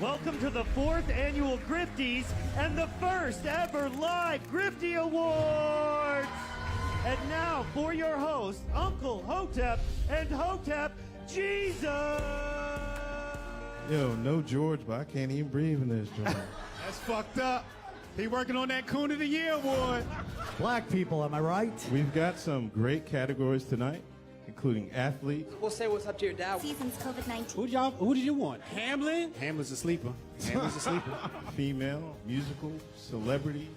Welcome to the 4th annual Grifties and the first ever live Grifty Awards. And now for your hosts, Uncle Hotep and Hotep Jesus. Yo, no George, but I can't even breathe in this joint. That's fucked up. He working on that Coon of the Year award. Black people, am I right? We've got some great categories tonight, including athletes, We'll say what's up to your dad. Season's COVID-19. Who did you want? Hamlin? Hamlin's a sleeper. Hamlin's a sleeper. female, musical, celebrity,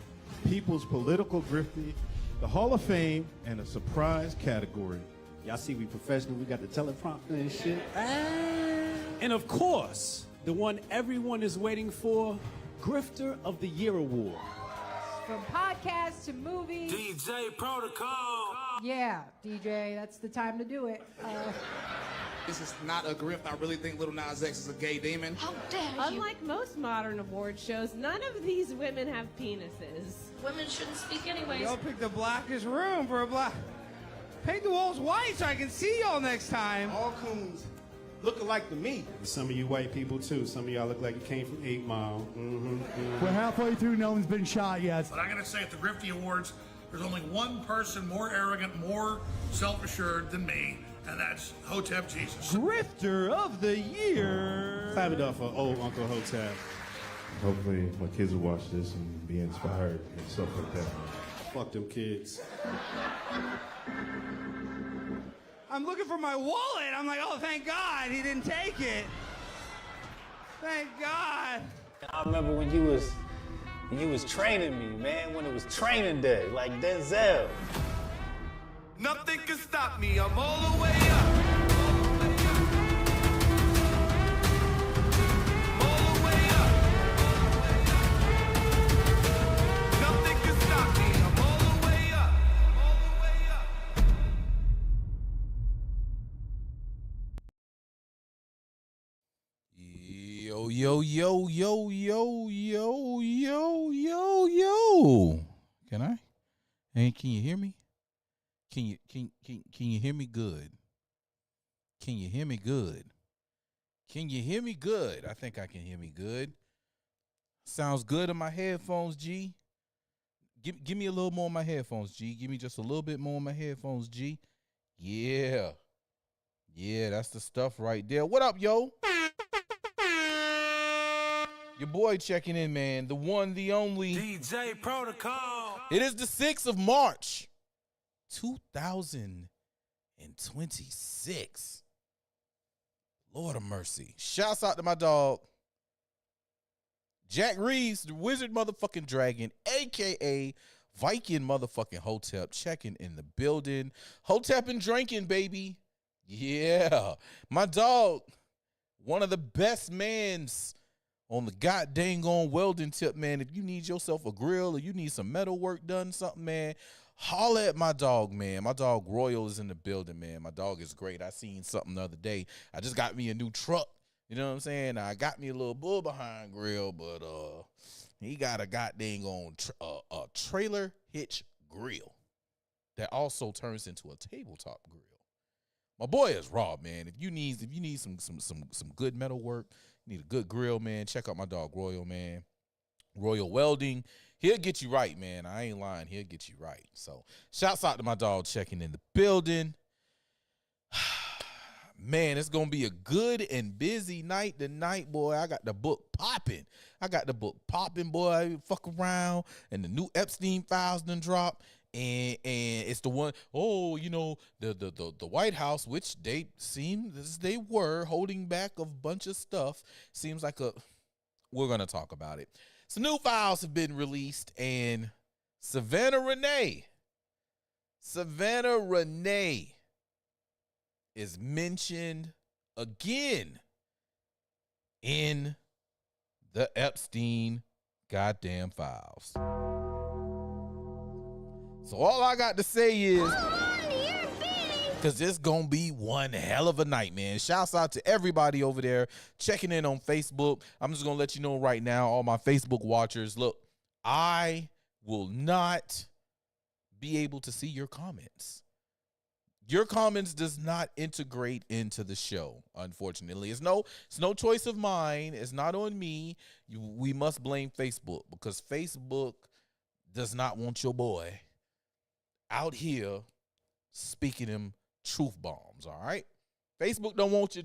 people's political grifty, the Hall of Fame, and a surprise category. Y'all see we professional. We got the teleprompter and shit. And of course, the one everyone is waiting for, Grifter of the Year award. From podcasts to movies. DJ Protocol. Yeah, DJ, that's the time to do it. This is not a grift. I really think Lil Nas X is a gay demon. How dare you? Unlike most modern award shows, none of these women have penises. Women shouldn't speak anyways. Y'all picked the blackest room for a black. Paint the walls white so I can see y'all next time. All coons look alike to me. Some of you white people too. Some of y'all look like you came from 8 Mile. We're halfway through, no one's been shot yet. But I'm going to say at the Grifty Awards, there's only one person more arrogant, more self-assured than me, and that's Hotep Jesus. Grifter of the Year. Clap it up for old Uncle Hotep. Hopefully my kids will watch this and be inspired and stuff like that. Fuck them kids. I'm looking for my wallet. I'm like, oh, thank God he didn't take it. Thank God. I remember when you was training me, man, when it was training day, like Denzel. Nothing can stop me. I'm all the way up. Yo. Can I? Hey, can you hear me? Can you hear me good? Can you hear me good? Can you hear me good? I think I can hear me good. Sounds good in my headphones, G. Give me a little more on my headphones, G. Give me just a little bit more on my headphones, G. Yeah, that's the stuff right there. What up, yo? Your boy checking in, man. The one, the only. DJ Protocol. It is the 6th of March, 2026. Lord of mercy. Shouts out to my dog, Jack Reeves, the wizard motherfucking dragon, a.k.a. Viking motherfucking Hotep, checking in the building. Hotep and drinking, baby. Yeah. My dog, one of the best mans on the goddamn on welding tip, man. If you need yourself a grill or you need some metal work done, something, man, holla at my dog, man. My dog Royal is in the building, man. My dog is great. I seen something the other day. I just got me a new truck. You know what I'm saying? I got me a little bull behind grill, but he got a goddamn on a trailer hitch grill that also turns into a tabletop grill. My boy is raw, man. If you need some good metal work, need a good grill, man, check out my dog Royal, man. Royal Welding. He'll get you right, man. I ain't lying. He'll get you right. So shouts out to my dog checking in the building. Man, it's going to be a good and busy night tonight, boy. I got the book popping. Boy. Fuck around. And the new Epstein files done drop. And it's the one, the White House, which they were holding back a bunch of stuff. Seems like we're going to talk about it. Some new files have been released, and Savannah Renee is mentioned again in the Epstein goddamn files. So all I got to say is, because it's going to be one hell of a night, man. Shouts out to everybody over there checking in on Facebook. I'm just going to let you know right now, all my Facebook watchers, look, I will not be able to see your comments. Your comments does not integrate into the show, unfortunately. It's no choice of mine. It's not on me. We must blame Facebook because Facebook does not want your boy out here speaking them truth bombs, all right? Facebook don't want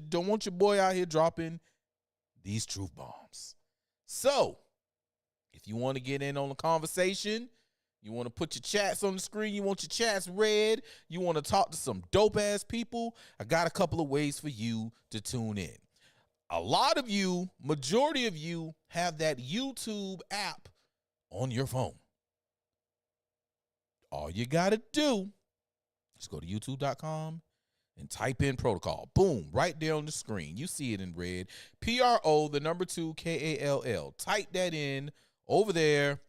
your boy out here dropping these truth bombs. So, if you want to get in on the conversation, you want to put your chats on the screen, you want your chats read, you want to talk to some dope-ass people, I got a couple of ways for you to tune in. A lot of you, majority of you, have that YouTube app on your phone. All you got to do is go to youtube.com and type in Protocol. Boom, right there on the screen. You see it in red. PRO, the number 2, KALL. Type that in over there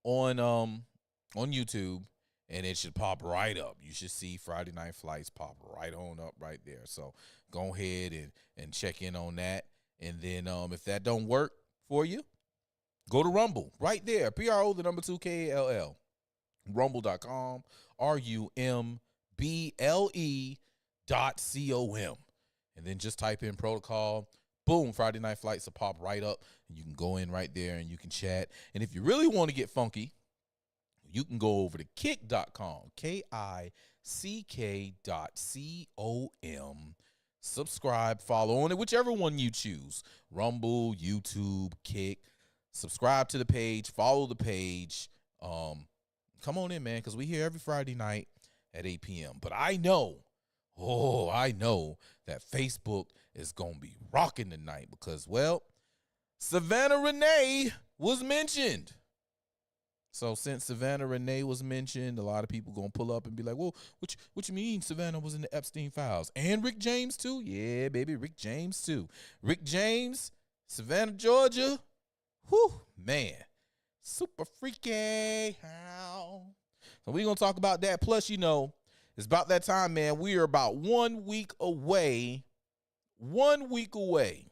on YouTube, and it should pop right up. You should see Friday Night Flights pop right on up right there. So go ahead and check in on that. And then if that don't work for you, go to Rumble right there. PRO, the number 2, KALL. Rumble.com, RUMBLE.com. And then just type in Protocol. Boom, Friday Night Flights will pop right up, and you can go in right there and you can chat. And if you really want to get funky, you can go over to kick.com, KICK.com. Subscribe, follow on it, whichever one you choose. Rumble, YouTube, Kick. Subscribe to the page, follow the page. Come on in, man, because we here every Friday night at 8 p.m. But I know that Facebook is going to be rocking tonight because, well, Savannah Renee was mentioned. So since Savannah Renee was mentioned, a lot of people going to pull up and be like, well, what you mean Savannah was in the Epstein files? And Rick James too? Yeah, baby, Rick James too. Rick James, Savannah, Georgia. Whew, man. Super freaky. So we're going to talk about that. Plus, you know, it's about that time, man. We are about 1 week away. 1 week away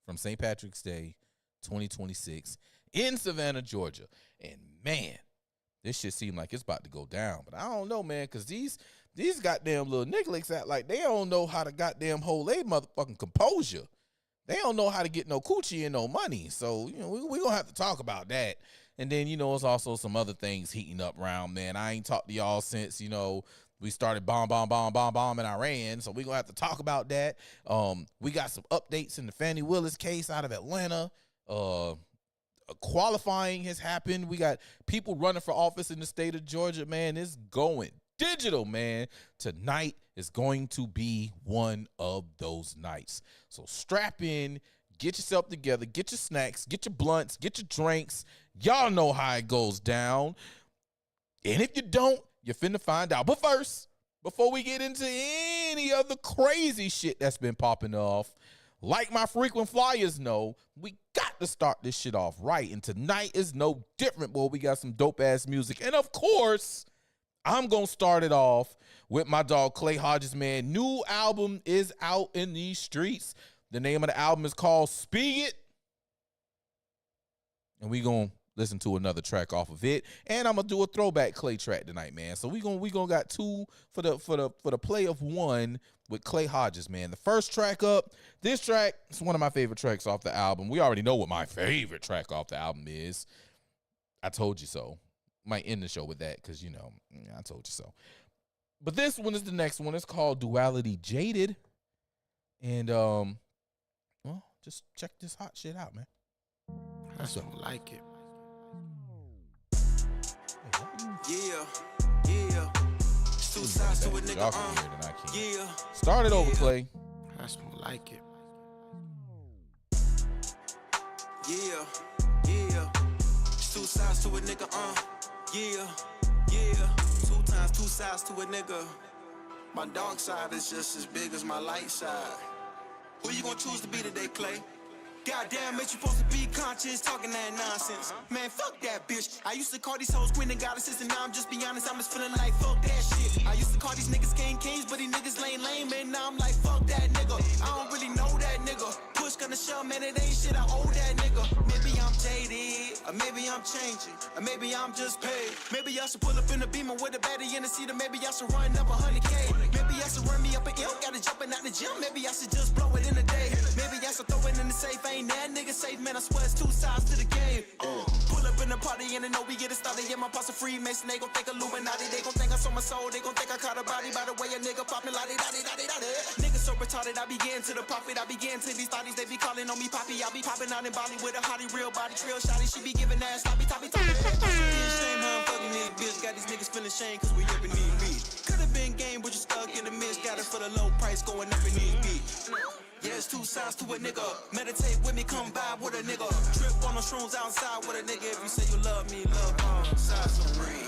from St. Patrick's Day 2026 in Savannah, Georgia. And, man, this shit seems like it's about to go down. But I don't know, man, because these goddamn little niggas act like they don't know how to goddamn hold their motherfucking composure. They don't know how to get no coochie and no money. So, you know, we're going to have to talk about that. And then, you know, it's also some other things heating up around, man. I ain't talked to y'all since, you know, we started bombing Iran. So we're going to have to talk about that. We got some updates in the Fannie Willis case out of Atlanta. Qualifying has happened. We got people running for office in the state of Georgia, man. It's going digital, man. Tonight is going to be one of those nights. So strap in, get yourself together, get your snacks, get your blunts, get your drinks. Y'all know how it goes down. And if you don't, you're finna find out. But first, before we get into any of the crazy shit that's been popping off, like my frequent flyers know, we got to start this shit off right. And tonight is no different, boy. We got some dope-ass music. And, of course, I'm going to start it off with my dog Clay Hodges, man. New album is out in these streets. The name of the album is called Speak It. And we going to listen to another track off of it. And I'm going to do a throwback Clay track tonight, man. So we gonna got two for the play of one with Clay Hodges, man. The first track up, this track is one of my favorite tracks off the album. We already know what my favorite track off the album is. I Told You So. Might end the show with that because, you know, I told you so. But this one is the next one. It's called Duality Jaded. And, well, just check this hot shit out, man. I don't like it. Yeah. Two sides to a nigga. Yeah. Start it over, Clay. I don't like it. Yeah. Two sides to a nigga. Yeah. 2 times 2 sides to a nigga. My dark side is just as big as my light side. Who you gonna choose to be today, Clay? Goddamn, bitch, you supposed to be conscious, talking that nonsense. Man, fuck that bitch. I used to call these hoes queen and goddesses, and now I'm just be honest, I'm just feeling like fuck that shit. I used to call these niggas kings, but these niggas lame, and now I'm like fuck that nigga. I don't really know that nigga. Push gonna show, man, it ain't shit. I owe that nigga. Maybe I'm jaded, or maybe I'm changing, or maybe I'm just paid. Maybe I should pull up in the Beamer with a baddie in the seat, or maybe I should run up 100K. Maybe I should run me up an L, gotta jumping out the gym. Maybe I should just blow it in a day. Maybe I should throw it in the safe. Ain't that nigga safe, man? I swear it's two sides to the game. Pull up in the party and they know we get it started. Yeah, my posse Freemason, they gon' think Illuminati. They gon' think I sold my soul, they gon' think I caught a body. By the way, a nigga poppin' la di da di da di da di. Niggas so retarded, I began to the profit. I began to these thotties, they be calling on me poppy. I be popping out in Bali with a hottie, real body, trill shotty. She be giving ass, toppy. Shame how I'm fucking this bitch. Got these niggas feeling shame cause we rippin' these beats. Could've been game, but you stuck in the midst. Got it for the low price, going up in these beats. Yeah, it's two sides to a nigga. Meditate with me, come vibe with a nigga. Trip on the shrooms outside with a nigga. If you say you love me, love all sides, so breathe.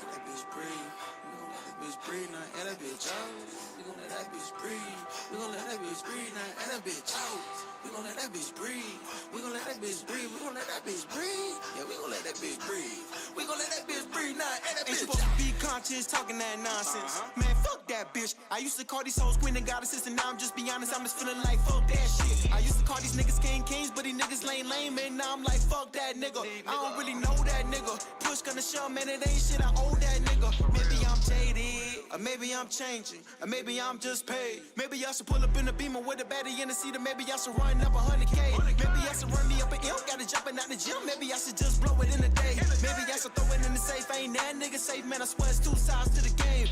Let that bitch breathe. We gon' let that bitch breathe now, and that bitch out. We gon' let that bitch breathe. We gon' let that bitch breathe now, and that bitch out. We gon' let that bitch breathe. We gon' let that bitch breathe. We gon' let that bitch breathe. Yeah, we gon' let that bitch breathe. We gon' let that bitch breathe now, and that bitch out. Ain't supposed to be conscious, talking that nonsense. Man, fuck that bitch. I used to call these hoes queen and goddesses, and now I'm just be honest, I'm just feeling like fuck that shit. I used to call these niggas kings, but these niggas lame, and now I'm like fuck that nigga. I don't really know that nigga. Push gonna show, man, it ain't shit. I owe that nigga. Maybe I'm jaded, or maybe I'm changing, or maybe I'm just paid. Maybe I should pull up in the Beamer with a baddie in the seat, or maybe I should run up 100K. Maybe I should run me up an L, gotta jumping out the gym. Maybe I should just blow it in a day. Maybe I should throw it in the safe. Ain't that nigga safe, man? I swear it's two sides to the game.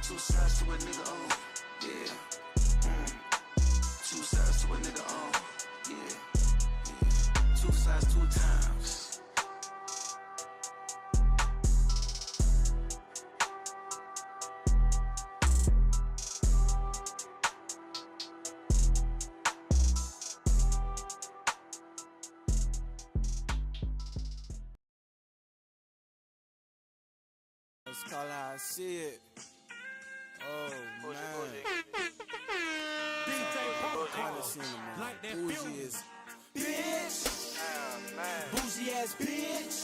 Two sides to a nigga on, yeah. Two sides to a nigga on, yeah. Two sides, two times. Let's call it how I see it. Oh, man. Like that bougie is bitch. Bougie ass bitch.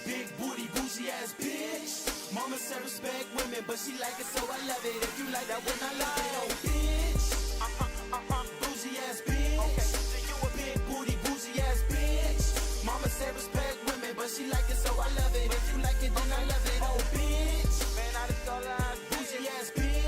Big booty, bougie ass bitch. Mama said respect women, but she like it, so I love it. If you like that, when I love it, oh, bitch. Bougie ass bitch. Okay. So you a big booty, bougie ass bitch. Mama said respect women, but she like it, so I love it. If you like it, then I love it, oh, bitch. Man, I just call her bougie ass bitch.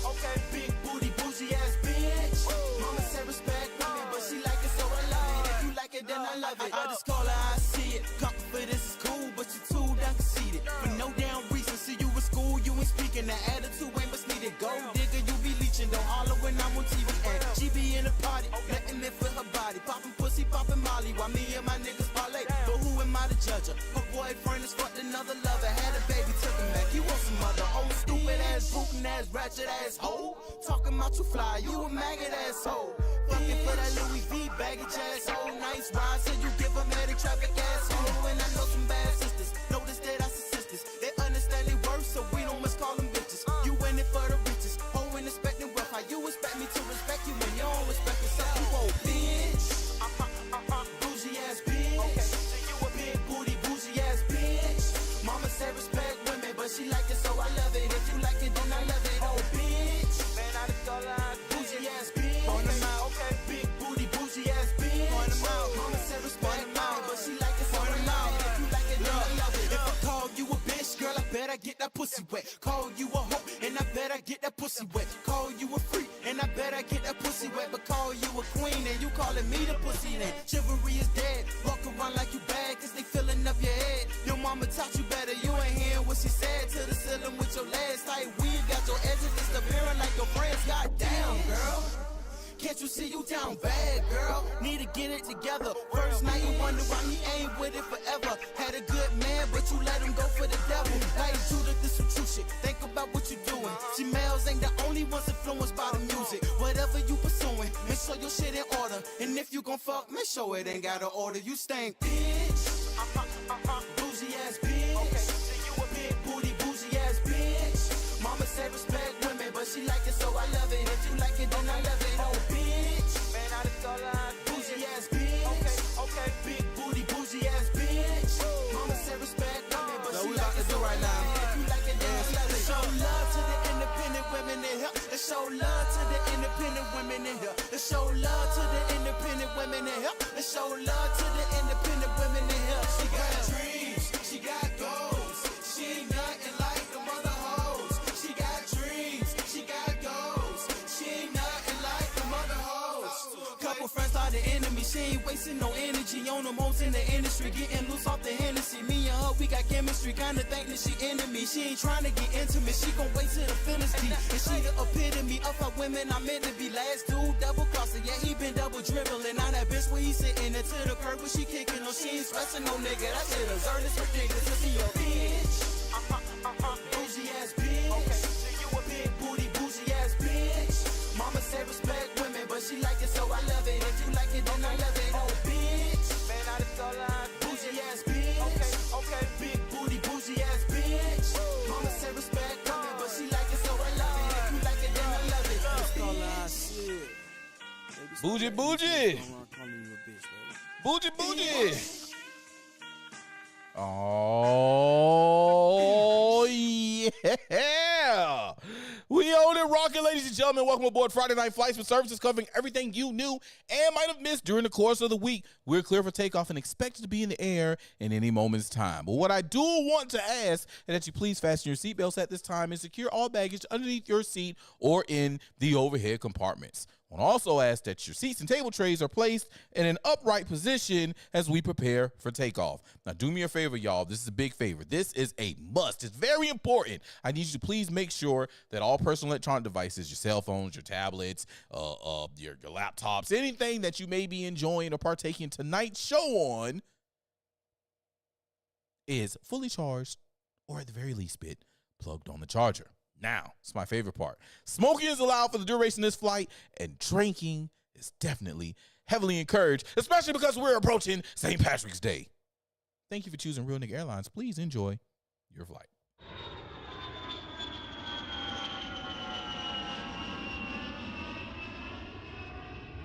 Okay, big booty, bougie ass bitch. Mama said respect women, but she like it, so I love it. If you like it, then I love it. I just call her, I see it. Come for this is cool, but you too damn conceited. For no damn reason, see you in school, you ain't speaking. The attitude ain't much needed. Gold digger, you be leeching. Don't holler when I'm on TV. And she be in the party, letting it for her body. Popping pussy, popping Molly, while me and my niggas parlay. But who am I to judge her? Her boyfriend is fucked another lover. Had a baby, took him back. You want some other old stupid ass, bootin' ass, ratchet ass hoe. Talking about you fly, you a maggot asshole. Fucking for that Louis V baggage asshole. Nice ride, so you give a medic traffic asshole. And I know some bad sisters, notice that I see sisters. They understand they worth, so we don't must call them bitches. You in it for the riches, oh, and expecting wealth. How you expect me to respect you when you don't respect yourself? You old bitch. Bougie ass bitch. Okay, so you a big booty, bougie ass bitch. Mama said respect women, but she like it, so I love it. If you like it, then I love it, oh, bitch. Man, I just call her bougie ass bitch. Point them out, okay. Big booty, bougie ass bitch. Point them out. Mama said respect women, but she like it, so I love it. If you like it, then I love it. If I call you a bitch, girl, I bet I get that pussy wet. Call you a hoe, and I bet I get that pussy wet. Call you a freak, and I bet I get that pussy wet. But call you a queen, and you calling me the pussy then. Chivalry is dead. Walk around like you bad, cause they filling up your head. Your mama taught you better, you ain't hearing what she said. To the ceiling with your legs tight, weave, got your edges disappearing like your friends. Goddamn, girl. Can't you see you down bad, girl? Need to get it together. First night you wonder why he ain't with it forever. Had a good man, but you let him go for the devil. Like Judah, this some true shit. Think about what you doing. See, males ain't the only ones influenced by the music. Whatever you pursuing, make sure your shit in order. And if you gon' fuck, make sure it ain't got an order. You stink, bitch. Bougie ass bitch. Okay, so you a big booty, bougie ass bitch. Mama said respect women, but she like it, so I love it. If you like it, then I love it. Oh, bitch. Man, I just call her bougie ass bitch. Okay, big booty, bougie ass bitch. Mama said respect women, but she like it, so I love it. love to the independent women in here. Let's show love to the independent women in here. She got dreams, she got goals. She ain't nothing like the mother hoes. She got dreams, she got goals. She ain't nothing like the mother hoes. Couple friends started enemy. She ain't wasting no energy on the most in the industry. Getting loose off the Hennessy. Me and her, we got chemistry. Kinda think that she enemy. She ain't trying to get intimate. She gon' wait till the feelings deep. And she the epitome of her women I meant to be. Last dude double crosser. Yeah, he been double dribbling. Now that bitch where he sitting into the curb when she kicking. No, she ain't stressing no nigga. That shit absurd. It's ridiculous. To see your bitch. Bougie ass bitch. Okay. You a big booty, bougie ass bitch. Mama said respect women, but she like it, so I love it. If you like it, then I love it. Oh, bitch. Man, I just all I bougie ass bitch. Okay. Big booty, bougie ass bitch. Mama said respect women, but she like it, so I love it. If you like it, then I love it. That's all I said. Bougie, bougie. Bougie, bougie. Oh, yeah. We own it, rocking, ladies and gentlemen. Welcome aboard Friday Night Flights with services covering everything you knew and might have missed during the course of the week. We're clear for takeoff and expected to be in the air in any moment's time. But what I do want to ask is that you please fasten your seatbelts at this time and secure all baggage underneath your seat or in the overhead compartments. I want to also ask that your seats and table trays are placed in an upright position as we prepare for takeoff. Now, do me a favor, y'all. This is a big favor. This is a must. It's very important. I need you to please make sure that all personal electronic devices, your cell phones, your tablets, your laptops, anything that you may be enjoying or partaking tonight's show on is fully charged or at the very least bit plugged on the charger. Now, it's my favorite part. Smoking is allowed for the duration of this flight, and drinking is definitely heavily encouraged, especially because we're approaching St. Patrick's Day. Thank you for choosing Real Nigga Airlines. Please enjoy your flight.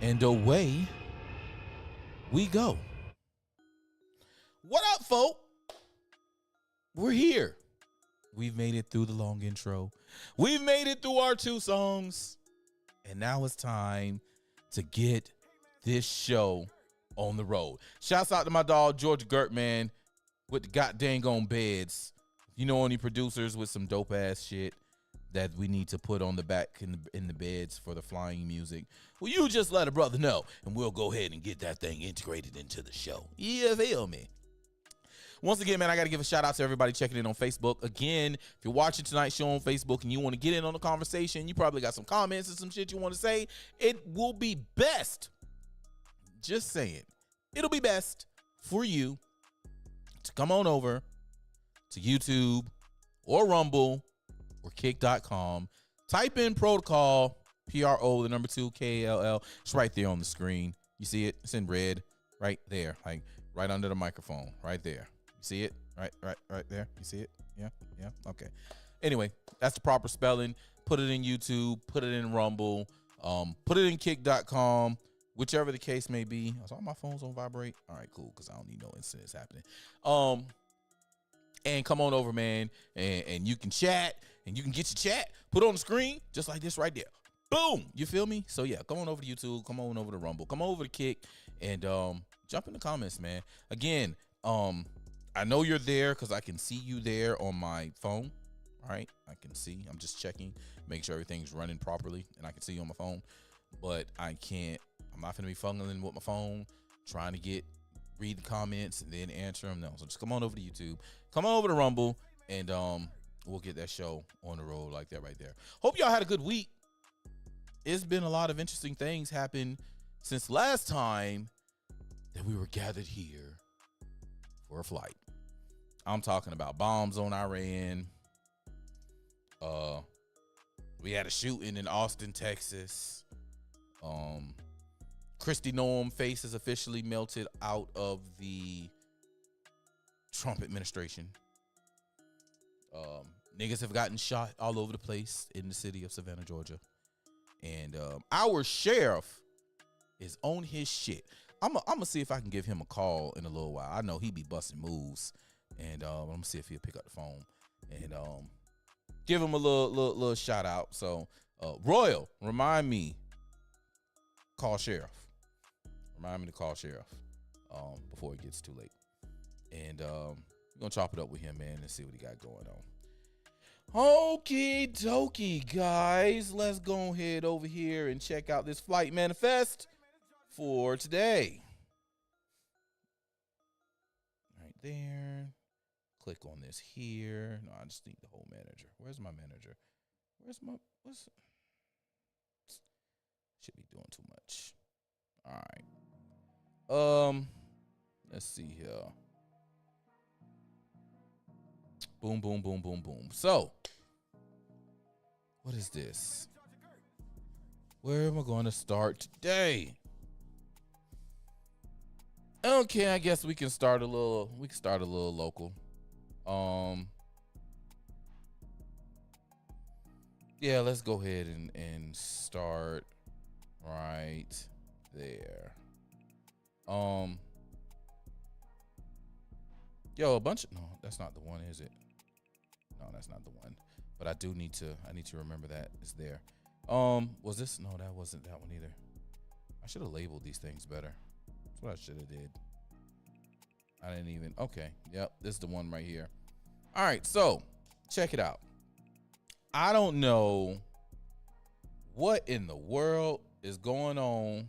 And away we go. What up, folk? We're here. We've made it through the long intro. We've made it through our 2 songs. And now it's time to get this show on the road. Shouts out to my dog, George Gert, man, with the goddamn on beds. If you know any producers with some dope ass shit that we need to put on the back in the beds for the flying music, well, you just let a brother know, and we'll go ahead and get that thing integrated into the show. You feel me? Once again, man, I got to give a shout out to everybody checking in on Facebook. Again, if you're watching tonight's show on Facebook and you want to get in on the conversation, you probably got some comments and some shit you want to say, it will be best, just saying, it'll be best for you to come on over to YouTube or Rumble or Kick.com. Type in Protocol, PRO, the number 2, KALL. It's right there on the screen. You see it? It's in red right there, like right under the microphone, right there. You see it? Right there. You see it? Yeah. Okay. Anyway, that's the proper spelling. Put it in YouTube. Put it in Rumble. Put it in Kick.com. Whichever the case may be. Is all my phones on vibrate? All right, cool, because I don't need no incidents happening. And come on over, man, and you can chat, and you can get your chat put on the screen just like this right there. Boom. You feel me? So, yeah, come on over to YouTube. Come on over to Rumble. Come over to Kick, and jump in the comments, man. Again, I know you're there because I can see you there on my phone. All right, I can see. I'm just checking, make sure everything's running properly, and I can see you on my phone. But I'm not gonna be fumbling with my phone, trying to read the comments and then answer them. No, so just come on over to YouTube, come on over to Rumble, and we'll get that show on the road like that right there. Hope y'all had a good week. It's been a lot of interesting things happen since last time that we were gathered here for a flight. I'm talking about bombs on Iran. We had a shooting in Austin, Texas. Kristi Noem face is officially melted out of the Trump administration. Niggas have gotten shot all over the place in the city of Savannah, Georgia. And our sheriff is on his shit. I'm gonna see if I can give him a call in a little while. I know he be busting moves, and I'm gonna see if he'll pick up the phone and give him a little shout out. So, Royal, remind me call sheriff. Remind me to call sheriff before it gets too late. And we're gonna chop it up with him, man, and see what he got going on. Okie dokie, guys. Let's go ahead over here and check out this flight manifest for today. Right there. Click on this here. No, I just need the whole manager. Where's my manager? Should be doing too much. All right. Let's see here. Boom, boom, boom, boom, boom. So, what is this? Where am I going to start today? Okay, I guess we can start a little local. Yeah, let's go ahead and start right there. Yo, no, that's not the one, is it? No, that's not the one. But I need to remember that it's there. Was this? No, that wasn't that one either. I should have labeled these things better. That's what I should have did. I didn't even. Okay. Yep. This is the one right here. All right. So check it out. I don't know what in the world is going on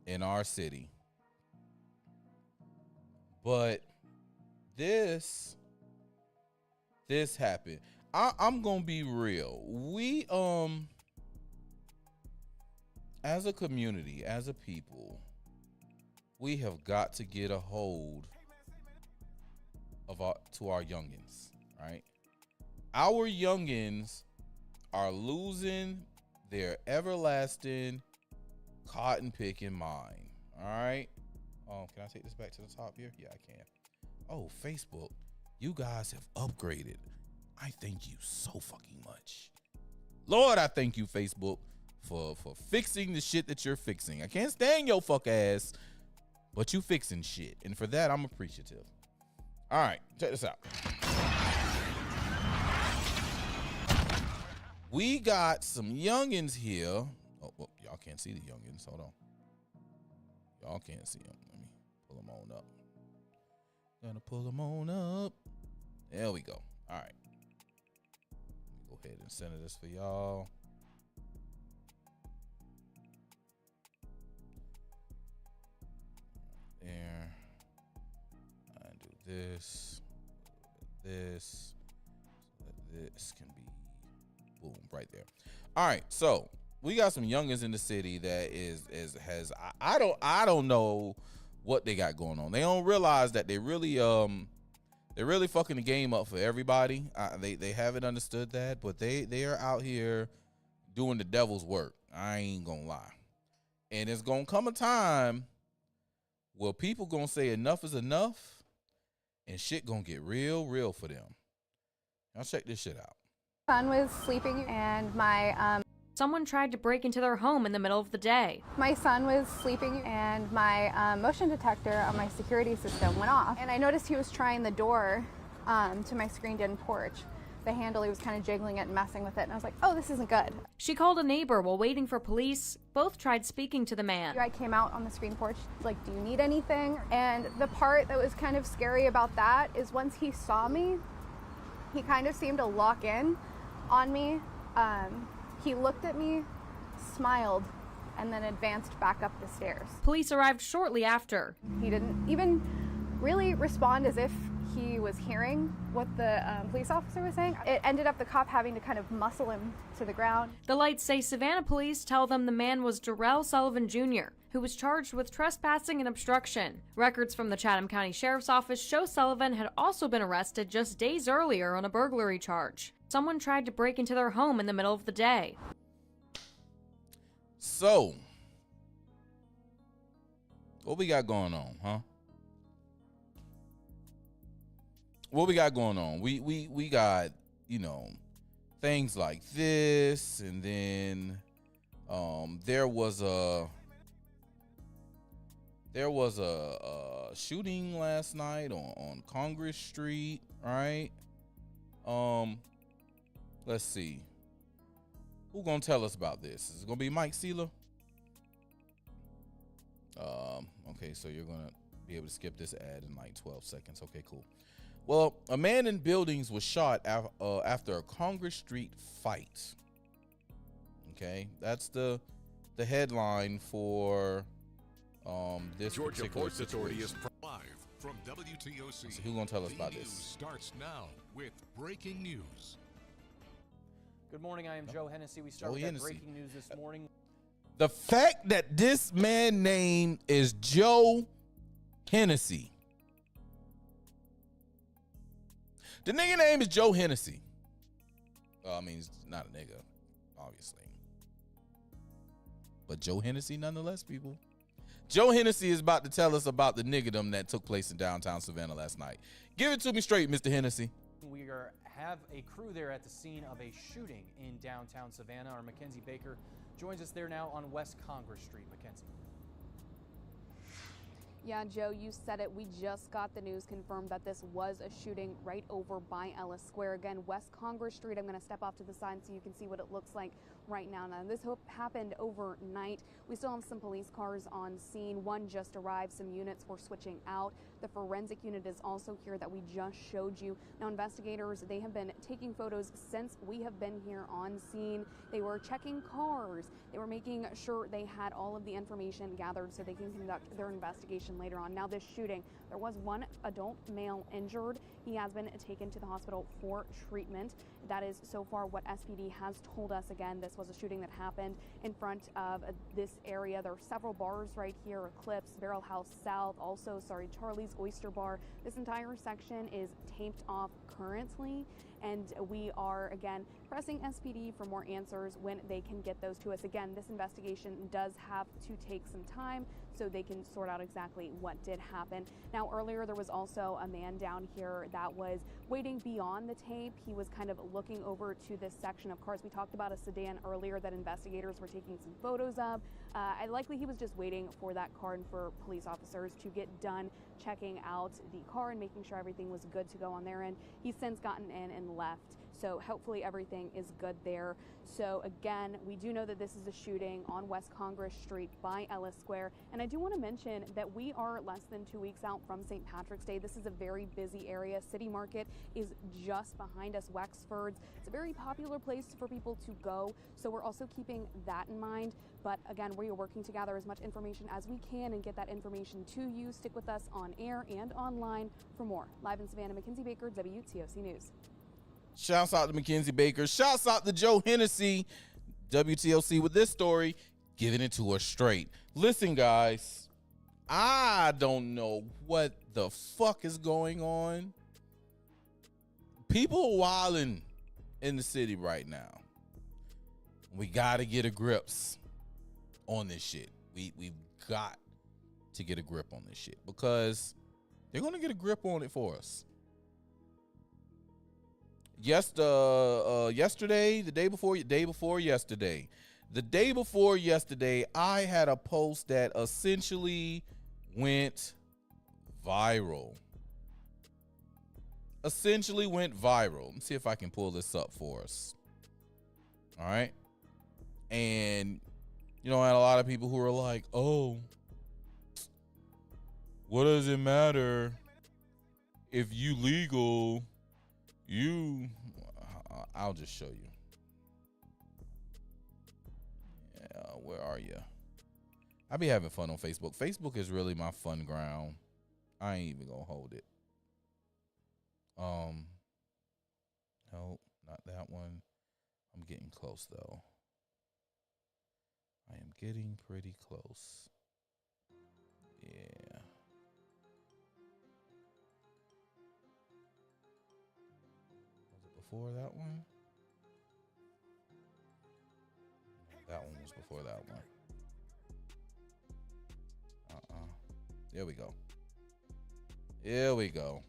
in our city, but this happened. I'm gonna be real. We as a community, as a people, we have got to get a hold of our youngins, right? Our youngins are losing their everlasting cotton picking mind. All right. Can I take this back to the top here? Yeah, I can. Oh, Facebook, you guys have upgraded. I thank you so fucking much. Lord, I thank you, Facebook, for fixing the shit that you're fixing. I can't stand your fuck ass, but you fixing shit. And for that, I'm appreciative. All right, check this out. We got some youngins here. Oh, well, y'all can't see the youngins. Hold on. Y'all can't see them. Let me pull them on up. Gonna pull them on up. There we go. All right. Let me go ahead and center this for y'all. There. And do this. This. So that this can be boom right there. All right. So we got some youngins in the city that has I don't know what they got going on. They don't realize that they're really fucking the game up for everybody. They haven't understood that, but they are out here doing the devil's work. I ain't gonna lie. And it's gonna come a time where people gonna say enough is enough, and shit gonna get real for them. Now check this shit out. Son was sleeping and my Someone tried to break into their home in the middle of the day. My son was sleeping and my motion detector on my security system went off. And I noticed he was trying the door to my screened-in porch. The handle, he was kind of jiggling it and messing with it. And I was like, oh, this isn't good. She called a neighbor while waiting for police. Both tried speaking to the man. I came out on the screen porch, like, do you need anything? And the part that was kind of scary about that is once he saw me, he kind of seemed to lock in on me. He looked at me, smiled, and then advanced back up the stairs. Police arrived shortly after. He didn't even really respond as if he was hearing what the police officer was saying. It ended up the cop having to kind of muscle him to the ground. The Lights say Savannah police tell them the man was Darrell Sullivan Jr., who was charged with trespassing and obstruction. Records from the Chatham County Sheriff's Office show Sullivan had also been arrested just days earlier on a burglary charge. Someone tried to break into their home in the middle of the day. So, what we got going on, huh? What we got going on? We got, things like this, and then there was a shooting last night on Congress Street, right? Let's see. Who gonna tell us about this? Is it gonna be Mike Sealer? Okay, so you're gonna be able to skip this ad in like 12 seconds. Okay, cool. Well, a man in Buildings was shot after a Congress Street fight. Okay, that's the headline for this Georgia particular Ports Authority is situation. live from WTOC. So who's gonna tell us about News this? starts now with breaking news. Good morning, I am Joe Hennessy. We start Joe with that Hennessy. breaking news this morning. The fact that this man name is Joe Hennessy. The nigga name is Joe Hennessy. Well, I mean, he's not a nigga, obviously. But Joe Hennessy nonetheless, people. Joe Hennessy is about to tell us about the niggadom that took place in downtown Savannah last night. Give it to me straight, Mr. Hennessy. We have a crew there at the scene of a shooting in downtown Savannah. Our Mackenzie Baker joins us there now on West Congress Street. Mackenzie. Yeah, Joe, you said it. We just got the news confirmed that this was a shooting right over by Ellis Square. Again, West Congress Street. I'm going to step off to the side so you can see what it looks like right now. Now, this happened overnight. We still have some police cars on scene. One just arrived. Some units were switching out. The forensic unit is also here that we just showed you. Now, investigators, they have been taking photos since we have been here on scene. They were checking cars. They were making sure they had all of the information gathered so they can conduct their investigation later on. Now, this shooting, there was one adult male injured. He has been taken to the hospital for treatment. That is so far what SPD has told us. Again, this was a shooting that happened in front of this area. There are several bars right here: Eclipse, Barrel House South, also, Charlie's Oyster Bar. This entire section is taped off currently, and we are, again, pressing SPD for more answers when they can get those to us. Again, this investigation does have to take some time so they can sort out exactly what did happen. Now, earlier there was also a man down here that was waiting beyond the tape. He was kind of looking over to this section of cars. We talked about a sedan earlier that investigators were taking some photos of. Likely he was just waiting for that car and for police officers to get done checking out the car and making sure everything was good to go on their end. He's since gotten in and left. So hopefully everything is good there. So again, we do know that this is a shooting on West Congress Street by Ellis Square. And I do want to mention that we are less than 2 weeks out from St. Patrick's Day. This is a very busy area. City Market is just behind us, Wexford's. It's a very popular place for people to go. So we're also keeping that in mind. But again, we are working to gather as much information as we can and get that information to you. Stick with us on air and online for more. Live in Savannah, Mackenzie Baker, WTOC News. Shouts out to Mackenzie Baker. Shouts out to Joe Hennessy, WTOC, with this story, giving it to us straight. Listen, guys, I don't know what the fuck is going on. People are wilding in the city right now. We got to get a grips on this shit. We've got to get a grip on this shit because they're going to get a grip on it for us. Yesterday, the day before yesterday, I had a post that essentially went viral. Let me see if I can pull this up for us. All right. And, you know, I had a lot of people who were like, oh, what does it matter if you legal? I'll just show you. Yeah, where are you? I be having fun on Facebook. Facebook is really my fun ground. I ain't even gonna hold it. No, not that one. I'm getting close though. I am getting pretty close. Yeah. Before that one? That one was before that one. There we go. Here we go.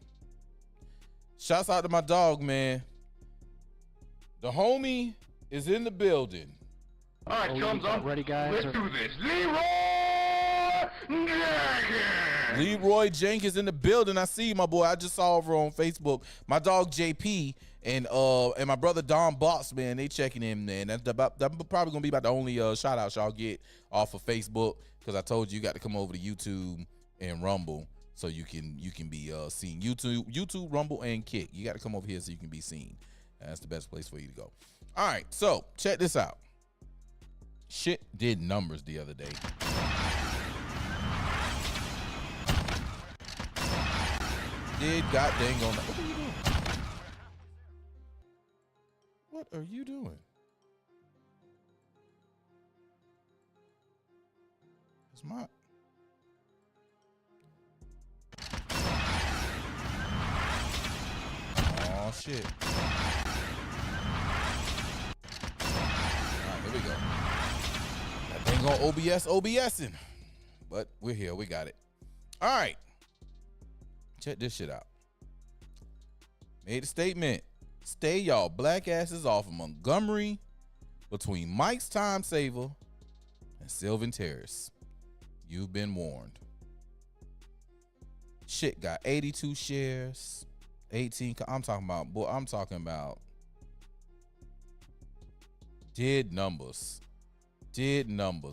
Shouts out to my dog, man. The homie is in the building. All right, chums, I'm ready, guys. Let's do this. Leroy Jenkins in the building. I see you, my boy. I just saw over on Facebook. My dog JP and my brother Don Box, man, they checking in, man. That's probably gonna be about the only shout out y'all get off of Facebook. because I told you got to come over to YouTube and Rumble so you can be seen. YouTube, Rumble, and Kick. You got to come over here so you can be seen. That's the best place for you to go. All right, so check this out. Shit did numbers the other day. Did god dang on that. What are you doing? It's my oh shit. Alright, here we go. That thing on OBSing. But we're here, we got it. Alright. Check this shit out. Made a statement. Stay y'all black asses off of Montgomery between Mike's Time Saver and Sylvan Terrace. You've been warned. Shit got 82 shares, 18. I'm talking about did numbers.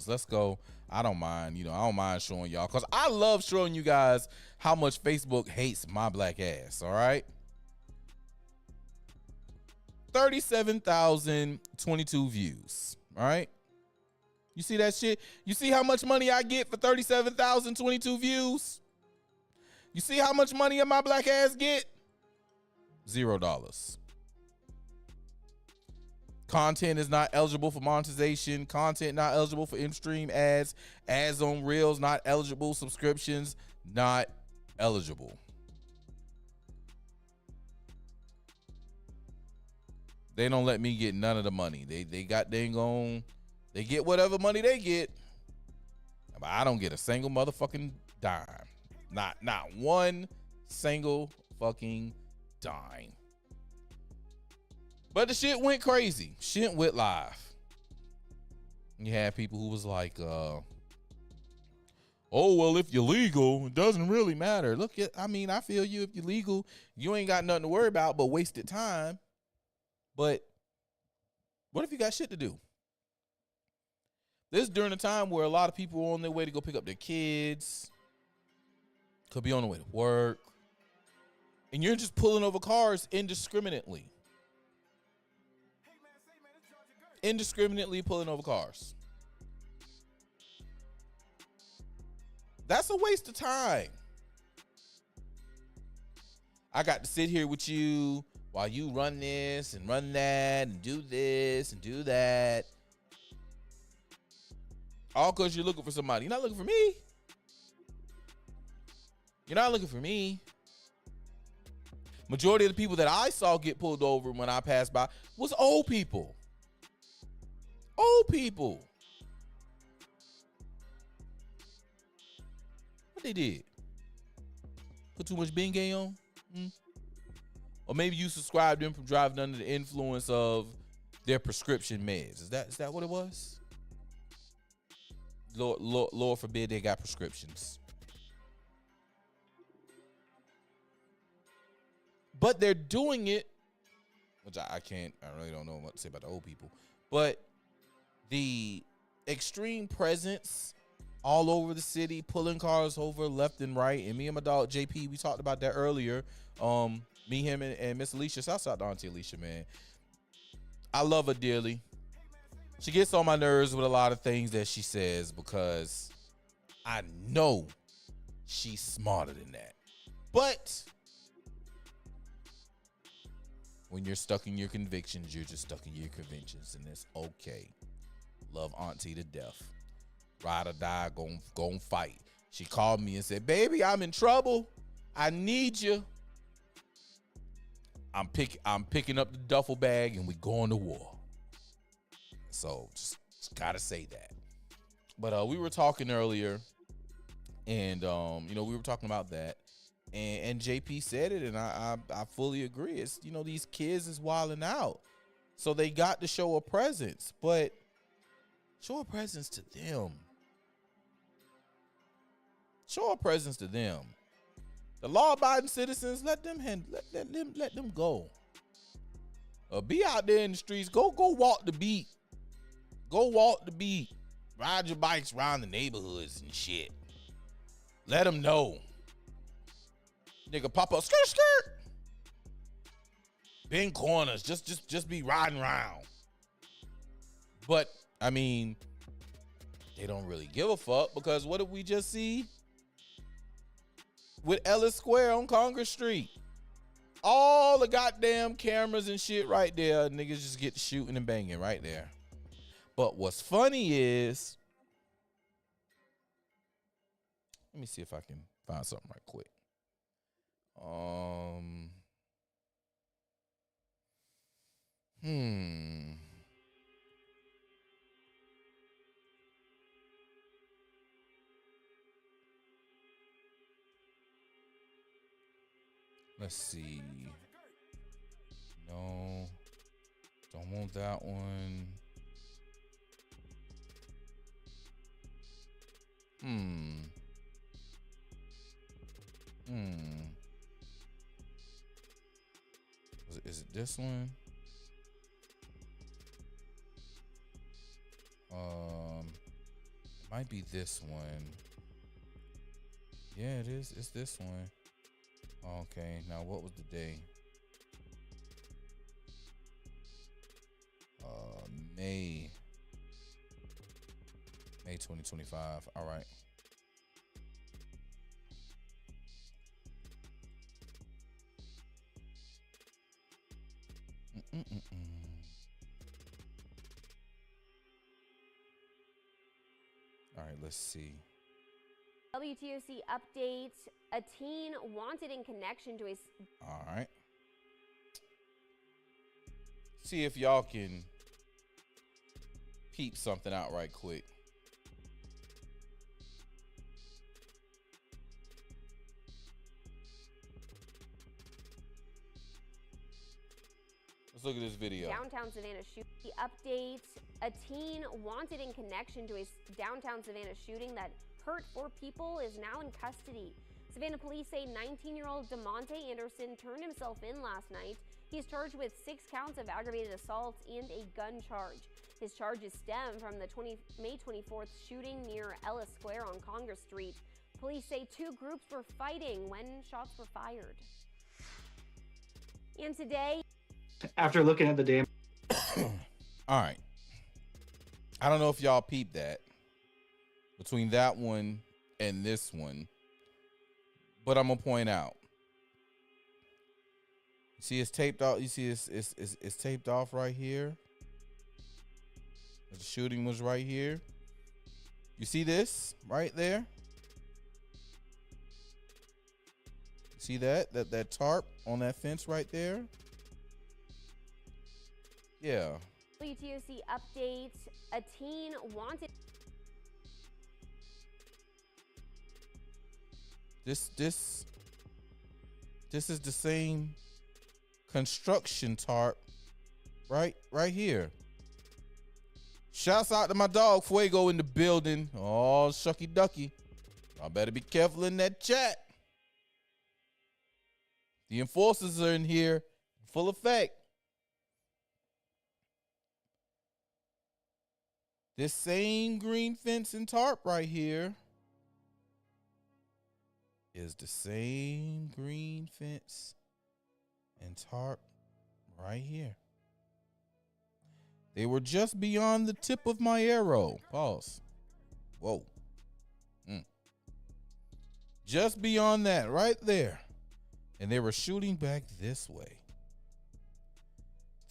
Let's go. I don't mind, I don't mind showing y'all because I love showing you guys how much Facebook hates my black ass. All right. 37,022 views. All right. You see that shit? You see how much money I get for 37,022 views? You see how much money my black ass get? $0. Content is not eligible for monetization. Content not eligible for in-stream ads. Ads on Reels not eligible. Subscriptions not eligible. They don't let me get none of the money. They get whatever money they get. But I don't get a single motherfucking dime. Not one single fucking dime. But the shit went crazy. Shit went live. You had people who was like, oh, well, if you're legal, it doesn't really matter. I feel you. If you're legal, you ain't got nothing to worry about but wasted time. But what if you got shit to do? This is during a time where a lot of people are on their way to go pick up their kids. Could be on the way to work. And you're just pulling over cars indiscriminately. Indiscriminately pulling over cars. That's a waste of time. I got to sit here with you while you run this and run that and do this and do that. All because you're looking for somebody. You're not looking for me. You're not looking for me. Majority of the people that I saw get pulled over when I passed by was old people. Old people. What they did? Put too much Bengay on? Or maybe you subscribed them from driving under the influence of their prescription meds. Is that what it was? Lord forbid they got prescriptions. But they're doing it, which I really don't know what to say about the old people. But the extreme presence all over the city, pulling cars over left and right. And me and my dog JP, we talked about that earlier. Me, him, and Miss Alicia. Shouts out to Auntie Alicia, man. I love her dearly. She gets on my nerves with a lot of things that she says because I know she's smarter than that. But when you're stuck in your convictions, you're just stuck in your conventions, and it's okay. Love Auntie to death. Ride or die, gon' fight. She called me and said, "Baby, I'm in trouble. I need you." I'm picking up the duffel bag and we going to war. So just gotta say that. But we were talking earlier, and we were talking about that, and JP said it, and I fully agree. It's these kids is wilding out, so they got to show a presence, but show a presence to them. Show a presence to them. The law-abiding citizens, let them go. Be out there in the streets. Go walk the beat. Go walk the beat. Ride your bikes around the neighborhoods and shit. Let them know. Nigga, pop up, skirt, skirt. Bend corners, just be riding around. But I mean, they don't really give a fuck because what did we just see with Ellis Square on Congress Street? All the goddamn cameras and shit right there. Niggas just get shooting and banging right there. But what's funny is, let me see if I can find something right quick. Let's see. No, don't want that one. Is it this one? It might be this one. Yeah, it is. It's this one. Okay, now what was the day? May 2025. All right. All right, let's see. WTOC update. A teen wanted in connection to a... All right. See if y'all can peep something out right quick. Let's look at this video. Downtown Savannah shooting update. A teen wanted in connection to a downtown Savannah shooting that hurt 4 people is now in custody. Savannah police say 19-year-old DeMonte Anderson turned himself in last night. He's charged with 6 counts of aggravated assault and a gun charge. His charges stem from the May 24th shooting near Ellis Square on Congress Street. Police say 2 groups were fighting when shots were fired. And today, after looking at the damn... All right. I don't know if y'all peeped that between that one and this one, but I'm gonna point out. You see, it's taped off. You see, it's taped off right here. The shooting was right here. You see this right there? See that tarp on that fence right there? Yeah. WTOC update. A teen wanted... This is the same construction tarp right here. Shouts out to my dog Fuego in the building. Oh, shucky ducky. I better be careful in that chat. The enforcers are in here, full effect. This same green fence and tarp right here is the same green fence and tarp right here. They were just beyond the tip of my arrow. Pause. Whoa. Just beyond that, right there. And they were shooting back this way.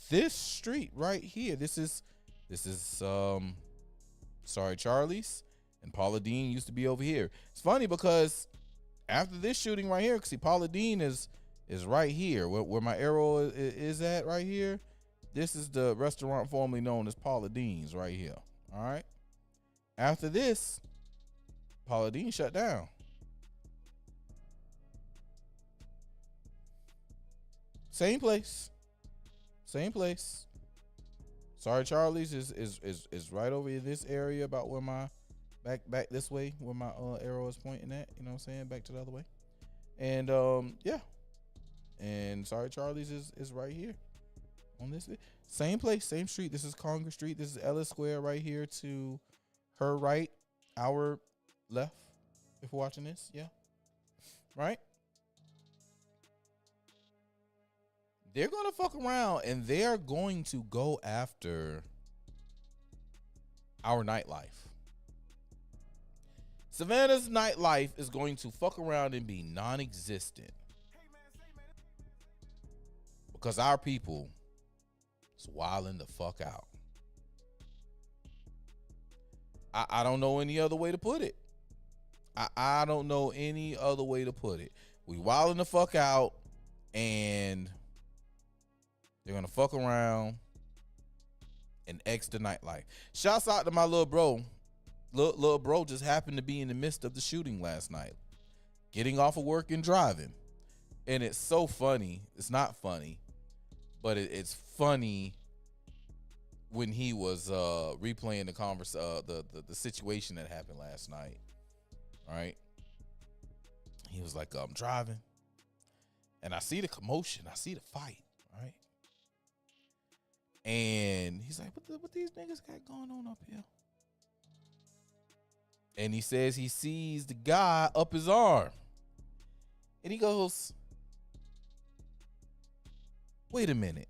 This street right here. This is Sorry Charlie's, and Paula Deen used to be over here. It's funny because after this shooting right here, see Paula Deen is right here where my arrow is at right here. This is the restaurant formerly known as Paula Deen's right here. All right. After this, Paula Deen shut down. Same place. Same place. Sorry Charlie's is right over in this area about where my back this way where my arrow is pointing at, you know what I'm saying? Back to the other way. And yeah. And Sorry Charlie's is right here on this same place, same street. This is Congress Street. This is Ellis Square right here to her right, our left, if we're watching this. Yeah. Right? They're going to fuck around and they're going to go after our nightlife. Savannah's nightlife is going to fuck around and be non-existent because our people is wilding the fuck out. I don't know any other way to put it. I don't know any other way to put it. We wilding the fuck out and they're going to fuck around and X the nightlife. Shouts out to my little bro. Little bro just happened to be in the midst of the shooting last night, getting off of work and driving. And it's so funny. It's not funny, but it's funny when he was replaying the situation that happened last night. All right. He was like, I'm driving and I see the commotion. I see the fight. Right. And he's like, what these niggas got going on up here? And he says he sees the guy up his arm. And he goes, wait a minute.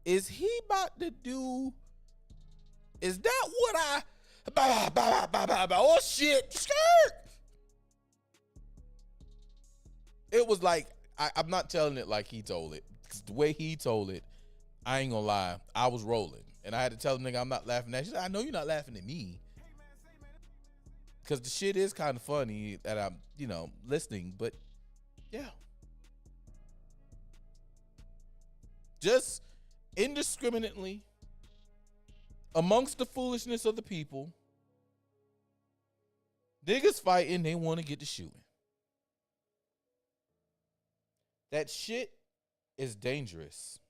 Is he about to do? Is that what I? Oh shit! Skirt. It was like I'm not telling it like he told it. The way he told it, I ain't gonna lie. I was rolling, and I had to tell the nigga I'm not laughing at you. I know you're not laughing at me, because the shit is kind of funny that I'm, listening. But yeah, just indiscriminately amongst the foolishness of the people, niggas fighting, they want to get to shooting. That shit is dangerous.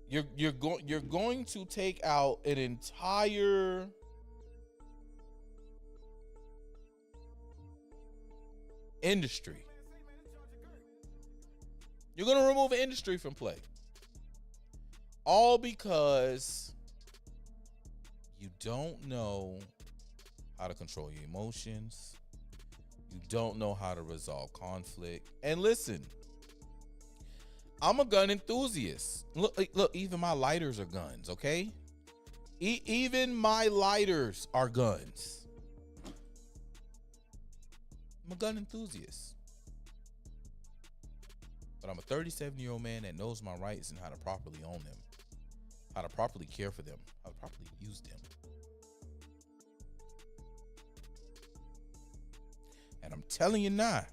You're going to take out an entire industry. You're going to remove an industry from play. All because you don't know how to control your emotions. You don't know how to resolve conflict. And listen, I'm a gun enthusiast. Look, even my lighters are guns, okay? Even my lighters are guns. I'm a gun enthusiast. But I'm a 37-year-old man that knows my rights and how to properly own them, how to properly care for them, how to properly use them. And I'm telling you now,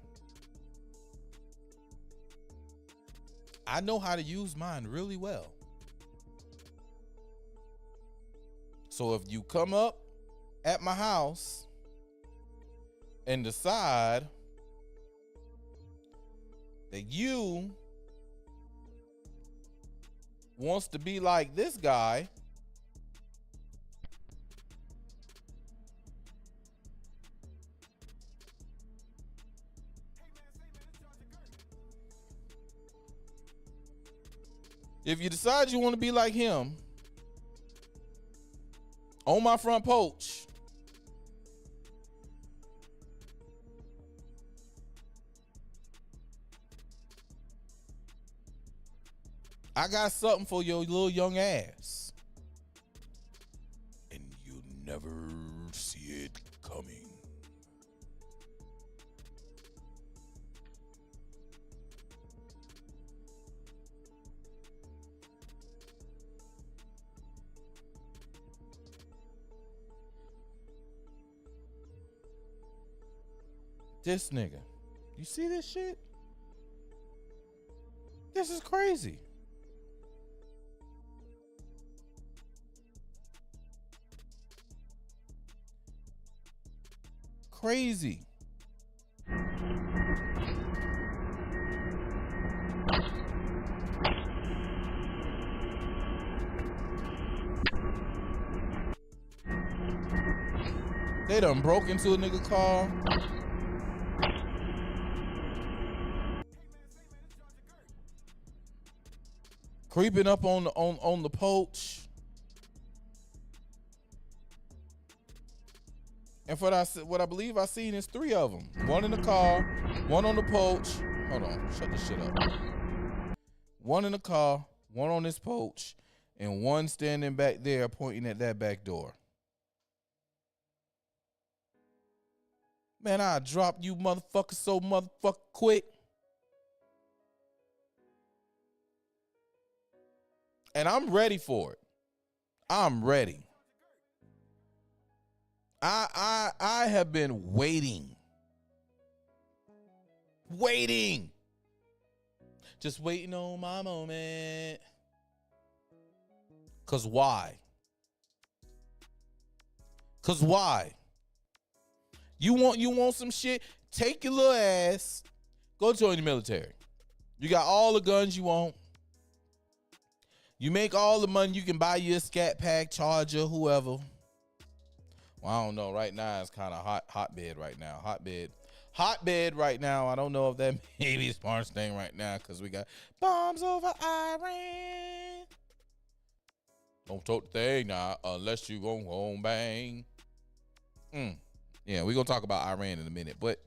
I know how to use mine really well. So if you come up at my house and decide that you wants to be like this guy, if you decide you want to be like him on my front porch, I got something for your little young ass. And you never see it coming. This nigga, you see this shit? This is crazy. Crazy. They done broke into a nigga car. creeping up on the porch. And for what I believe I seen is 3 of them. One in the car, one on the porch. Hold on, shut this shit up. One in the car, one on this porch, and one standing back there pointing at that back door. Man, I dropped you motherfuckers so motherfucking quick. And I'm ready for it. I'm ready. I have been waiting. Just waiting on my moment. Cause why? You want some shit? Take your little ass, go join the military. You got all the guns you want. You make all the money, you can buy you a Scat Pack, Charger, whoever. Well, I don't know. Right now, it's kind of hotbed right now. Hotbed right now. I don't know if that may be the smartest thing right now because we got bombs over Iran. Don't talk the thing now unless you go home bang. Yeah, we're going to talk about Iran in a minute, but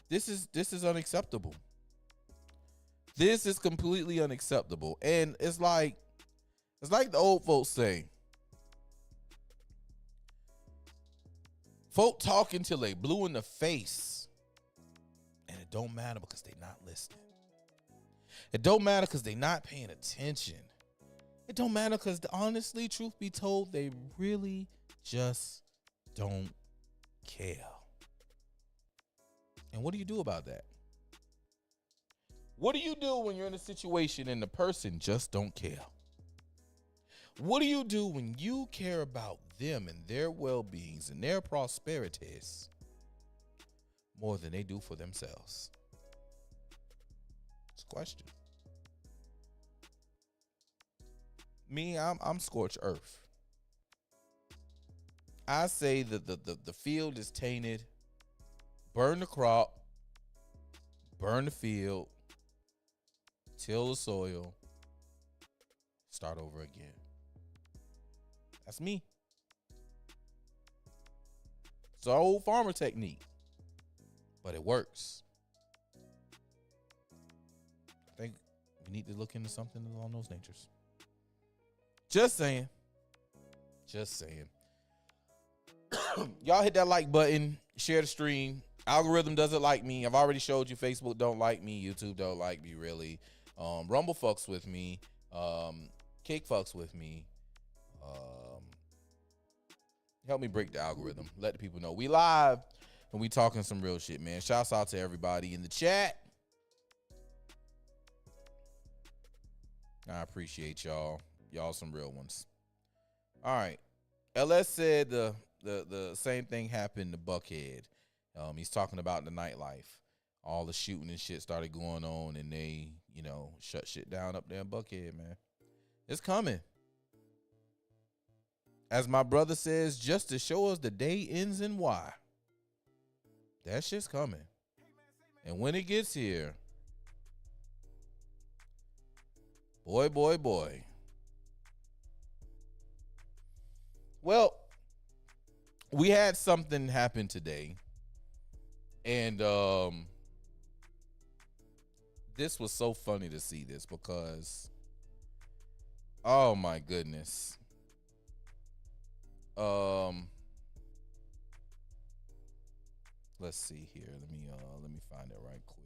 this is unacceptable. This is completely unacceptable. And it's like the old folks say. Folk talking till they blue in the face. And it don't matter because they not listening. It don't matter because they not paying attention. It don't matter because honestly, truth be told, they really just don't care. And what do you do about that? What do you do when you're in a situation and the person just don't care? What do you do when you care about them and their well-beings and their prosperities more than they do for themselves? It's a question. Me, I'm scorched earth. I say that the field is tainted. Burn the crop. Burn the field. Till the soil. Start over again. That's me. It's an old farmer technique, but it works. I think we need to look into something along those natures. Just saying. Y'all hit that like button, share the stream. Algorithm doesn't like me. I've already showed you Facebook don't like me. YouTube don't like me really. Rumble fucks with me. Cake fucks with me. Help me break the algorithm. Let the people know we live and we talking some real shit, man. Shouts out to everybody in the chat. I appreciate y'all. Y'all some real ones. All right. LS said the same thing happened to Buckhead. He's talking about the nightlife. All the shooting and shit started going on and they, shut shit down up there in Buckhead, man. It's coming. As my brother says, just to show us the day ends and why. That shit's coming. And when it gets here, boy. Well, we had something happen today. And this was so funny to see this because, oh my goodness. Let's see here. Let me find it right quick.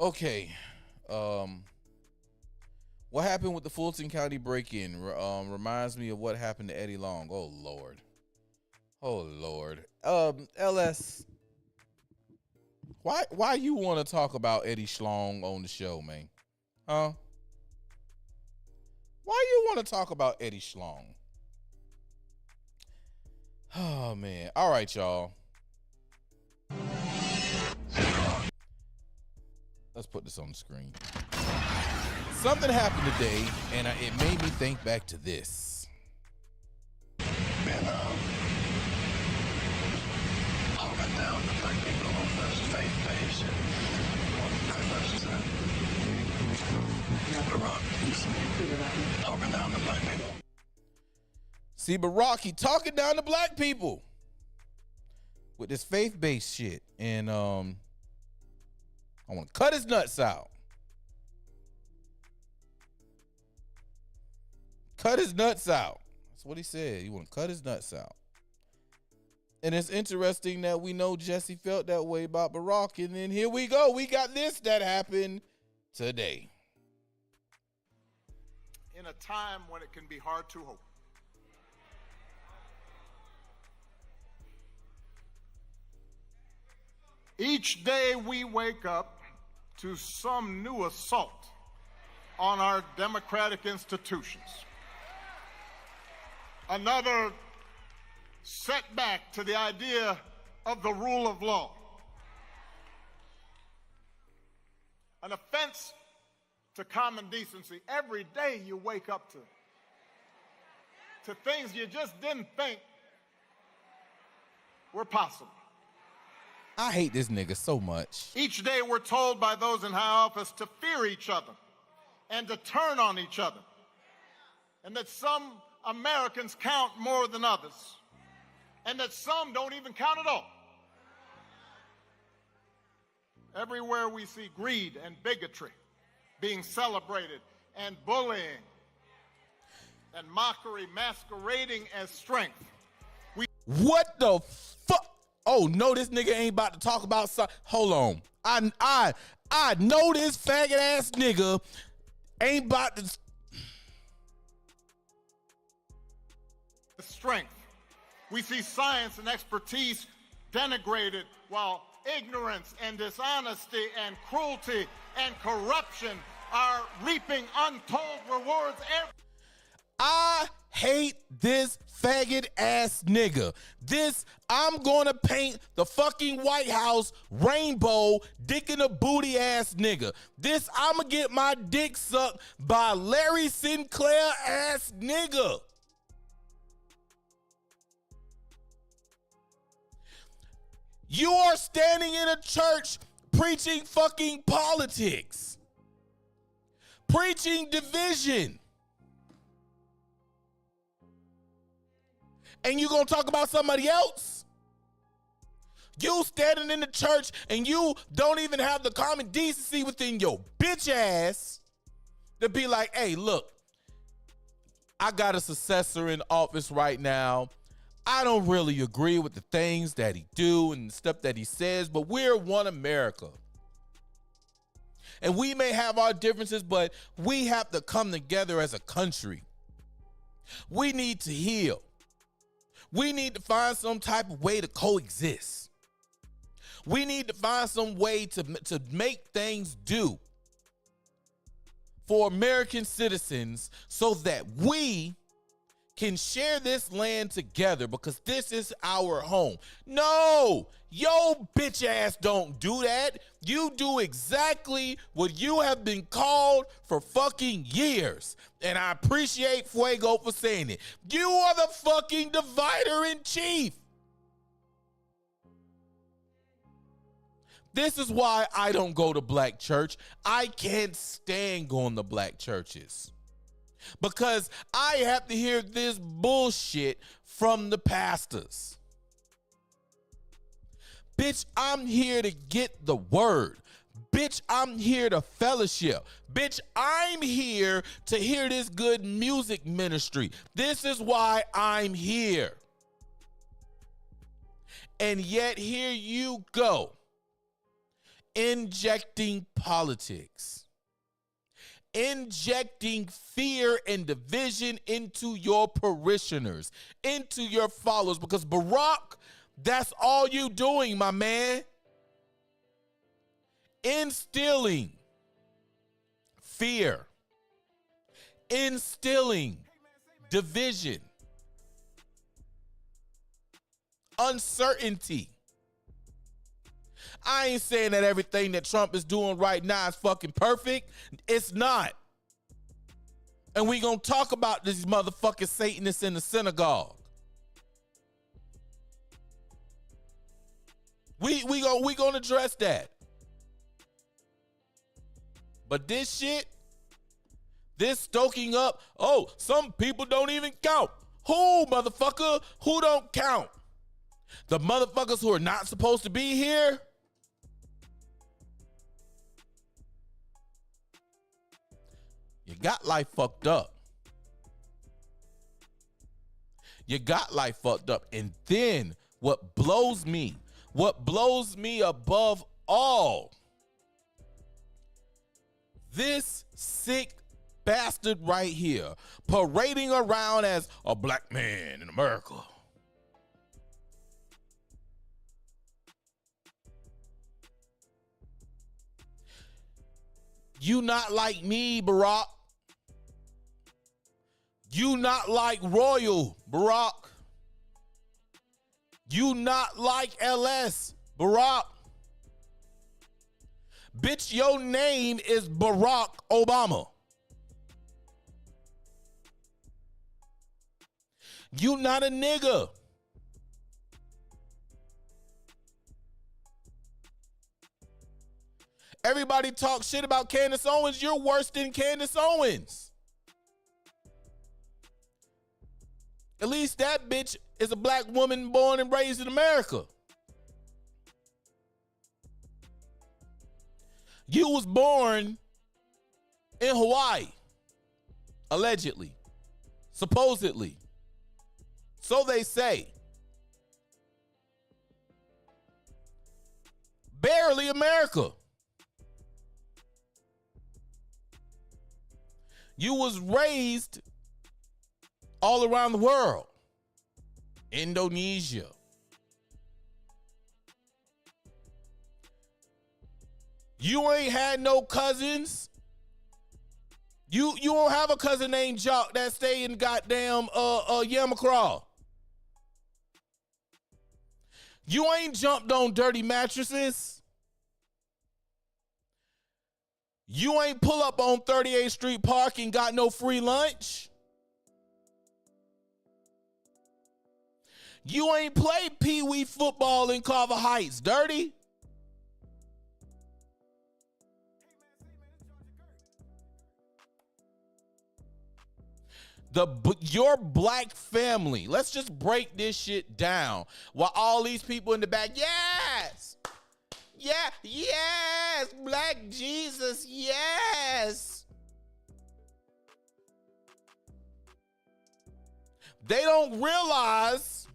Okay. What happened with the Fulton County break-in reminds me of what happened to Eddie Long. Oh Lord. LS, why you want to talk about Eddie Schlong on the show, man? Huh? Why you want to talk about Eddie Schlong? Oh man. All right, y'all. Let's put this on the screen. Something happened today, and it made me think back to this. Holding down the black people on this faith-based talking down the black people. See, Barack, he talking down to black people with this faith-based shit. And I want to cut his nuts out. Cut his nuts out. That's what he said. He want to cut his nuts out. And it's interesting that we know Jesse felt that way about Barack. And then here we go. We got this that happened today. In a time when it can be hard to hope. Each day we wake up to some new assault on our democratic institutions. Another setback to the idea of the rule of law. An offense to common decency. Every day you wake up to things you just didn't think were possible. I hate this nigga so much. Each day we're told by those in high office to fear each other and to turn on each other, and that some Americans count more than others, and that some don't even count at all. Everywhere we see greed and bigotry being celebrated, and bullying and mockery masquerading as strength. What the fuck? Oh no, this nigga ain't about to talk about something. Hold on. I know this faggot ass nigga ain't about to. Strength. We see science and expertise denigrated, while ignorance and dishonesty and cruelty and corruption are reaping untold rewards. I hate this faggot ass nigga. I'm gonna paint the fucking White House rainbow, dick in a booty ass nigga. I'ma get my dick sucked by Larry Sinclair ass nigga. You are standing in a church preaching fucking politics, preaching division. And you gonna talk about somebody else? You standing in the church and you don't even have the common decency within your bitch ass to be like, hey, look, I got a successor in office right now. I don't really agree with the things that he do and the stuff that he says, but we're one America. And we may have our differences, but we have to come together as a country. We need to heal. We need to find some type of way to coexist. We need to find some way to make things do for American citizens so that we can share this land together, because this is our home. No, yo bitch ass don't do that. You do exactly what you have been called for fucking years. And I appreciate Fuego for saying it. You are the fucking divider in chief. This is why I don't go to black church. I can't stand going to black churches, because I have to hear this bullshit from the pastors. Bitch, I'm here to get the word. Bitch, I'm here to fellowship. Bitch, I'm here to hear this good music ministry. This is why I'm here. And yet here you go, injecting politics, injecting fear and division into your parishioners, into your followers, because Barack, that's all you doing, my man. Instilling fear, instilling division, uncertainty. I ain't saying that everything that Trump is doing right now is fucking perfect. It's not. And we gonna talk about these motherfucking Satanists in the synagogue. We gonna address that. But this shit, this stoking up, oh, some people don't even count. Who, motherfucker? Who don't count? The motherfuckers who are not supposed to be here? You got life fucked up. You got life fucked up. And then what blows me above all, this sick bastard right here parading around as a black man in America. You not like me, Barack. You not like Royal, Barack. You not like LS, Barack. Bitch, your name is Barack Obama. You not a nigga. Everybody talk shit about Candace Owens. You're worse than Candace Owens. At least that bitch is a black woman born and raised in America. You was born in Hawaii, allegedly, supposedly. So they say. Barely America. You was raised all around the world. Indonesia. You ain't had no cousins. You don't have a cousin named Jock that stay in goddamn Yamacraw. You ain't jumped on dirty mattresses. You ain't pull up on 38th Street Park and got no free lunch. You ain't played pee-wee football in Carver Heights, dirty. Your black family, let's just break this shit down. While all these people in the back, yes, yeah, yes, Black Jesus, yes. They don't realize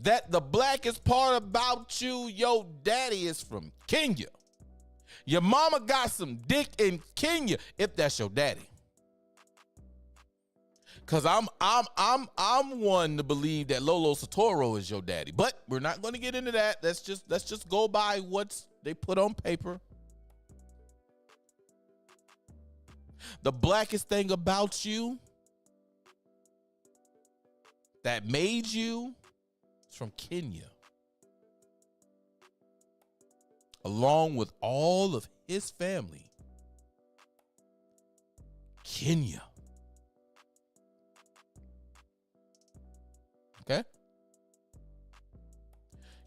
that the blackest part about you, your daddy is from Kenya. Your mama got some dick in Kenya, if that's your daddy. Cause I'm one to believe that Lolo Satoro is your daddy, but we're not going to get into that. Let's just go by what they put on paper. The blackest thing about you that made you is from Kenya. Along with all of his family. Kenya. Okay?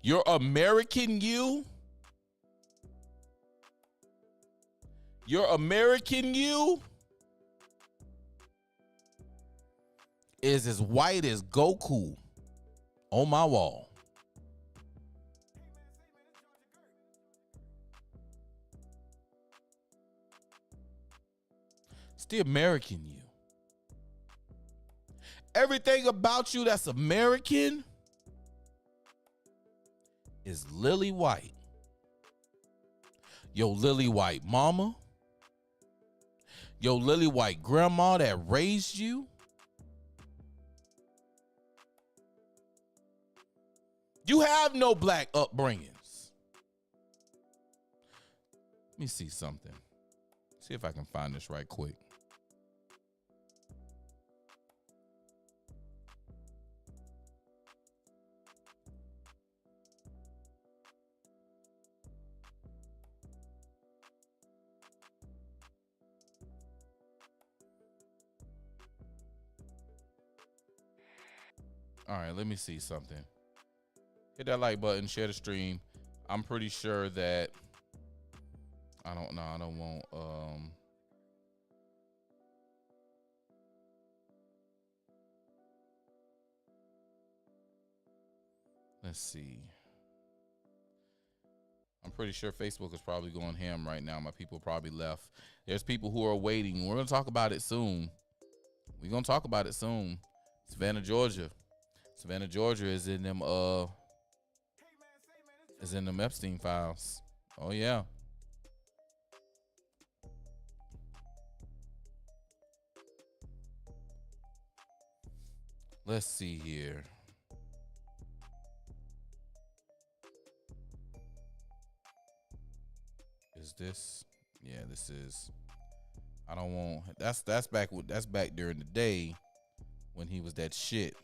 Your American you. Your American you is as white as Goku on my wall. It's the American you. Everything about you that's American is lily white. Your lily white mama. Your lily white grandma that raised you. You have no black upbringings. Let me see something. See if I can find this right quick. All right, let me see something. Hit that like button, share the stream. I'm pretty sure that I don't want let's see. I'm pretty sure Facebook is probably going ham right now. My people probably left. There's people who are waiting. We're going to talk about it soon. We're going to talk about it soon. Savannah, Georgia. Savannah, Georgia is in them Epstein files. Oh yeah. Let's see here. Is this? Yeah, this is. I don't want. That's back during the day when he was that shit.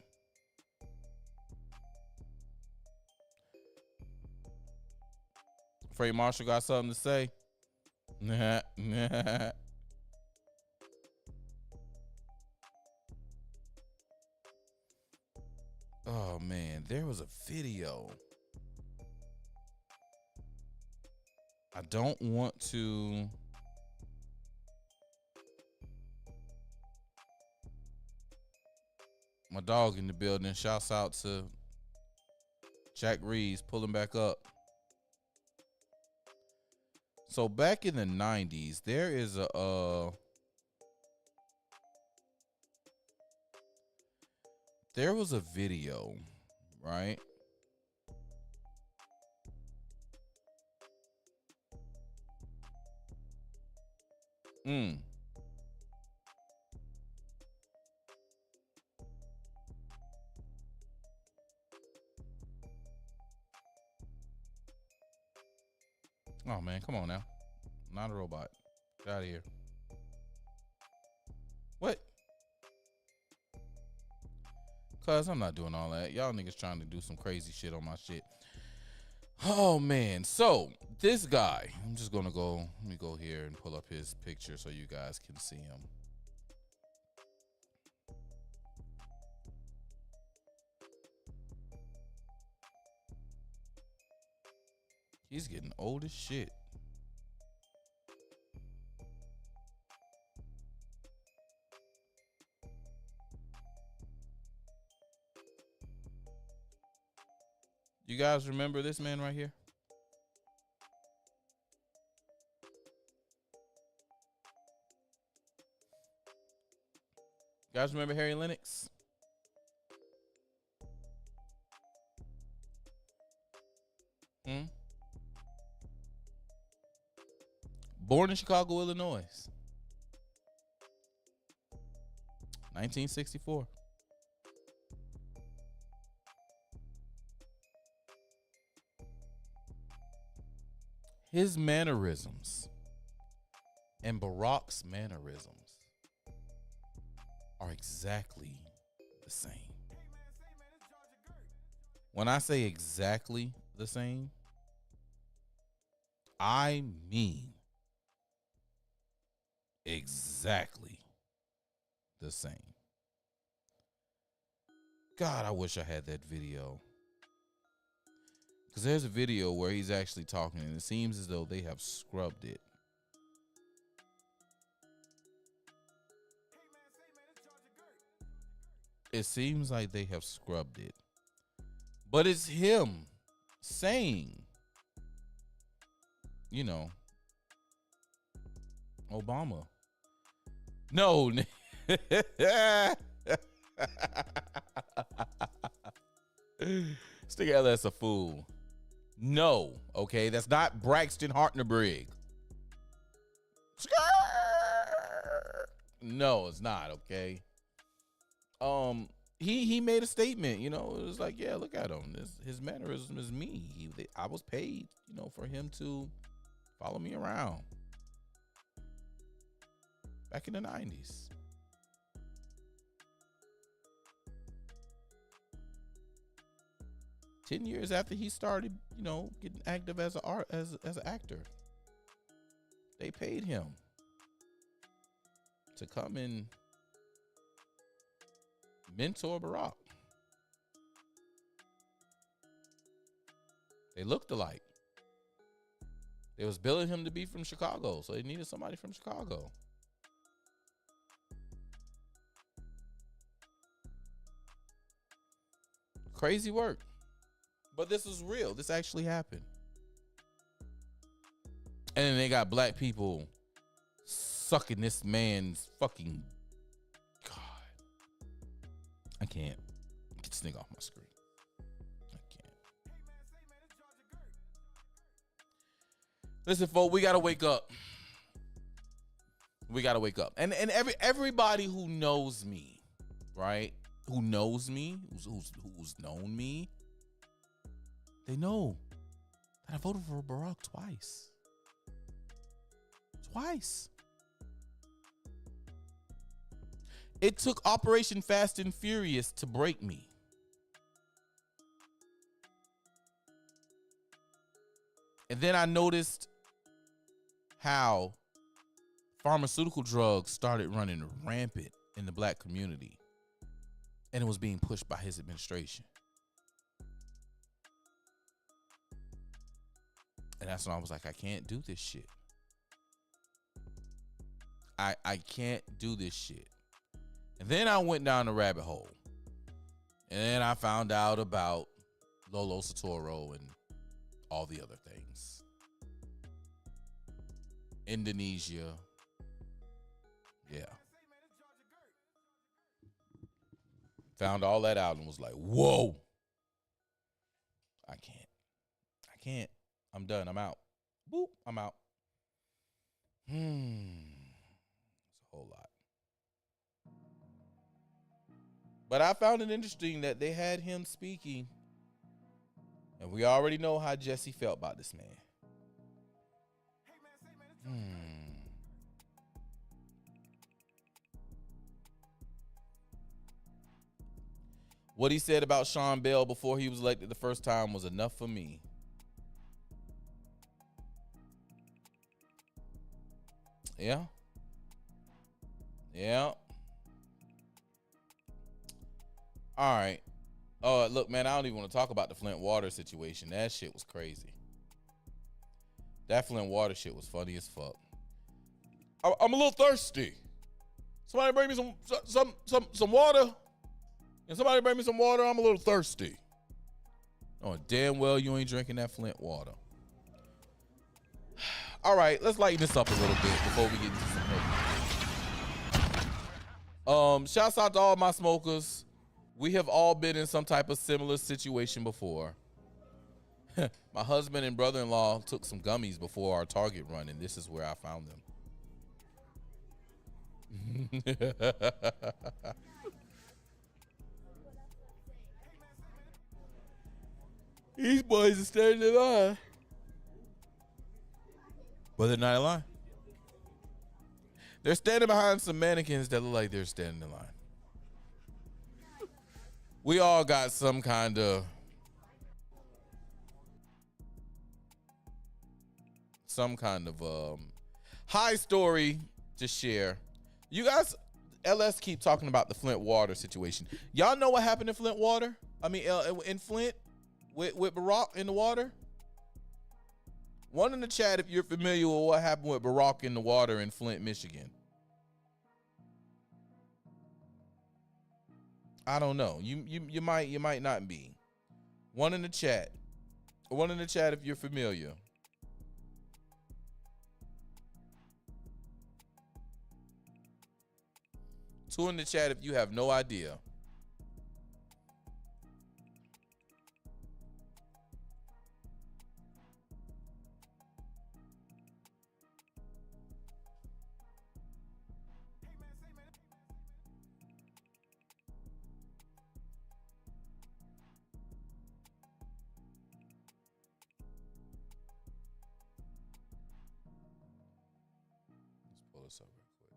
Afraid Marshall got something to say? Nah. Oh man, there was a video. I don't want to. My dog in the building. Shouts out to Jack Reeves. Pull him back up. So back in the 90s, there is there was a video, right? Oh man, come on now. I'm not a robot. Get out of here. What? Cuz I'm not doing all that. Y'all niggas trying to do some crazy shit on my shit. Oh man. So this guy, I'm just gonna go. Let me go here and pull up his picture so you guys can see him. He's getting old as shit. You guys remember this man right here? You guys remember Harry Lennox? Born in Chicago, Illinois. 1964. His mannerisms and Barack's mannerisms are exactly the same. When I say exactly the same, I mean exactly the same. God, I wish I had that video. Because there's a video where he's actually talking, and it seems as though they have scrubbed it. It seems like they have scrubbed it. But it's him saying, you know, Obama. No. Stick out, that's a fool. No, okay, that's not Braxton Hartnebrig. No, it's not, okay. He made a statement, you know. It was like, yeah, look at him. His mannerism is me. I was paid, you know, for him to follow me around. Back in the 90s. Ten years after he started, you know, getting active as an actor, they paid him to come and mentor Barack. They looked alike. They was billing him to be from Chicago, so they needed somebody from Chicago. Crazy work. But this was real. This actually happened. And then they got black people sucking this man's fucking God. I can't. Get this nigga off my screen. I can't. Listen, folks, we gotta wake up. We gotta wake up. And everybody who knows me, right? Who knows me, who's known me, they know that I voted for Barack twice. Twice. It took Operation Fast and Furious to break me. And then I noticed how pharmaceutical drugs started running rampant in the black community. And it was being pushed by his administration. And that's when I was like, I can't do this shit. I can't do this shit. And then I went down the rabbit hole. And then I found out about Lolo Soetoro and all the other things. Indonesia. Yeah. Found all that out and was like, whoa. I can't. I'm done. I'm out. Boop. I'm out. It's a whole lot. But I found it interesting that they had him speaking. And we already know how Jesse felt about this man. What he said about Sean Bell before he was elected the first time was enough for me. Yeah. Yeah. All right. Oh, look, man, I don't even want to talk about the Flint water situation. That shit was crazy. That Flint water shit was funny as fuck. I'm a little thirsty. Somebody bring me some water. And somebody bring me some water. I'm a little thirsty. Oh, damn well you ain't drinking that Flint water. All right, let's lighten this up a little bit before we get into some. Shouts out to all my smokers. We have all been in some type of similar situation before. My husband and brother-in-law took some gummies before our Target run, and this is where I found them. These boys are standing in line. But they're not in line. They're standing behind some mannequins that look like they're standing in line. We all got some kind of high story to share. You guys, LS keep talking about the Flint water situation. Y'all know what happened in Flint water? I mean, in Flint with Barack in the water? One in the chat if you're familiar with what happened with Barack in the water in Flint, Michigan. I don't know. You might not be. One in the chat. One in the chat if you're familiar. Two in the chat if you have no idea. Let's pull this up real quick.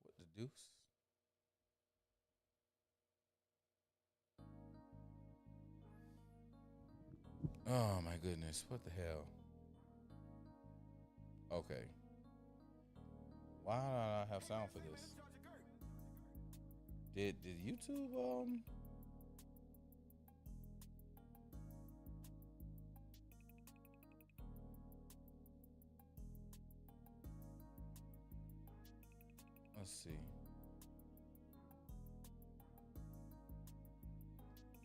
What the deuce? Oh my goodness, what the hell? Okay. Why do I not have sound for this? Did YouTube let's see.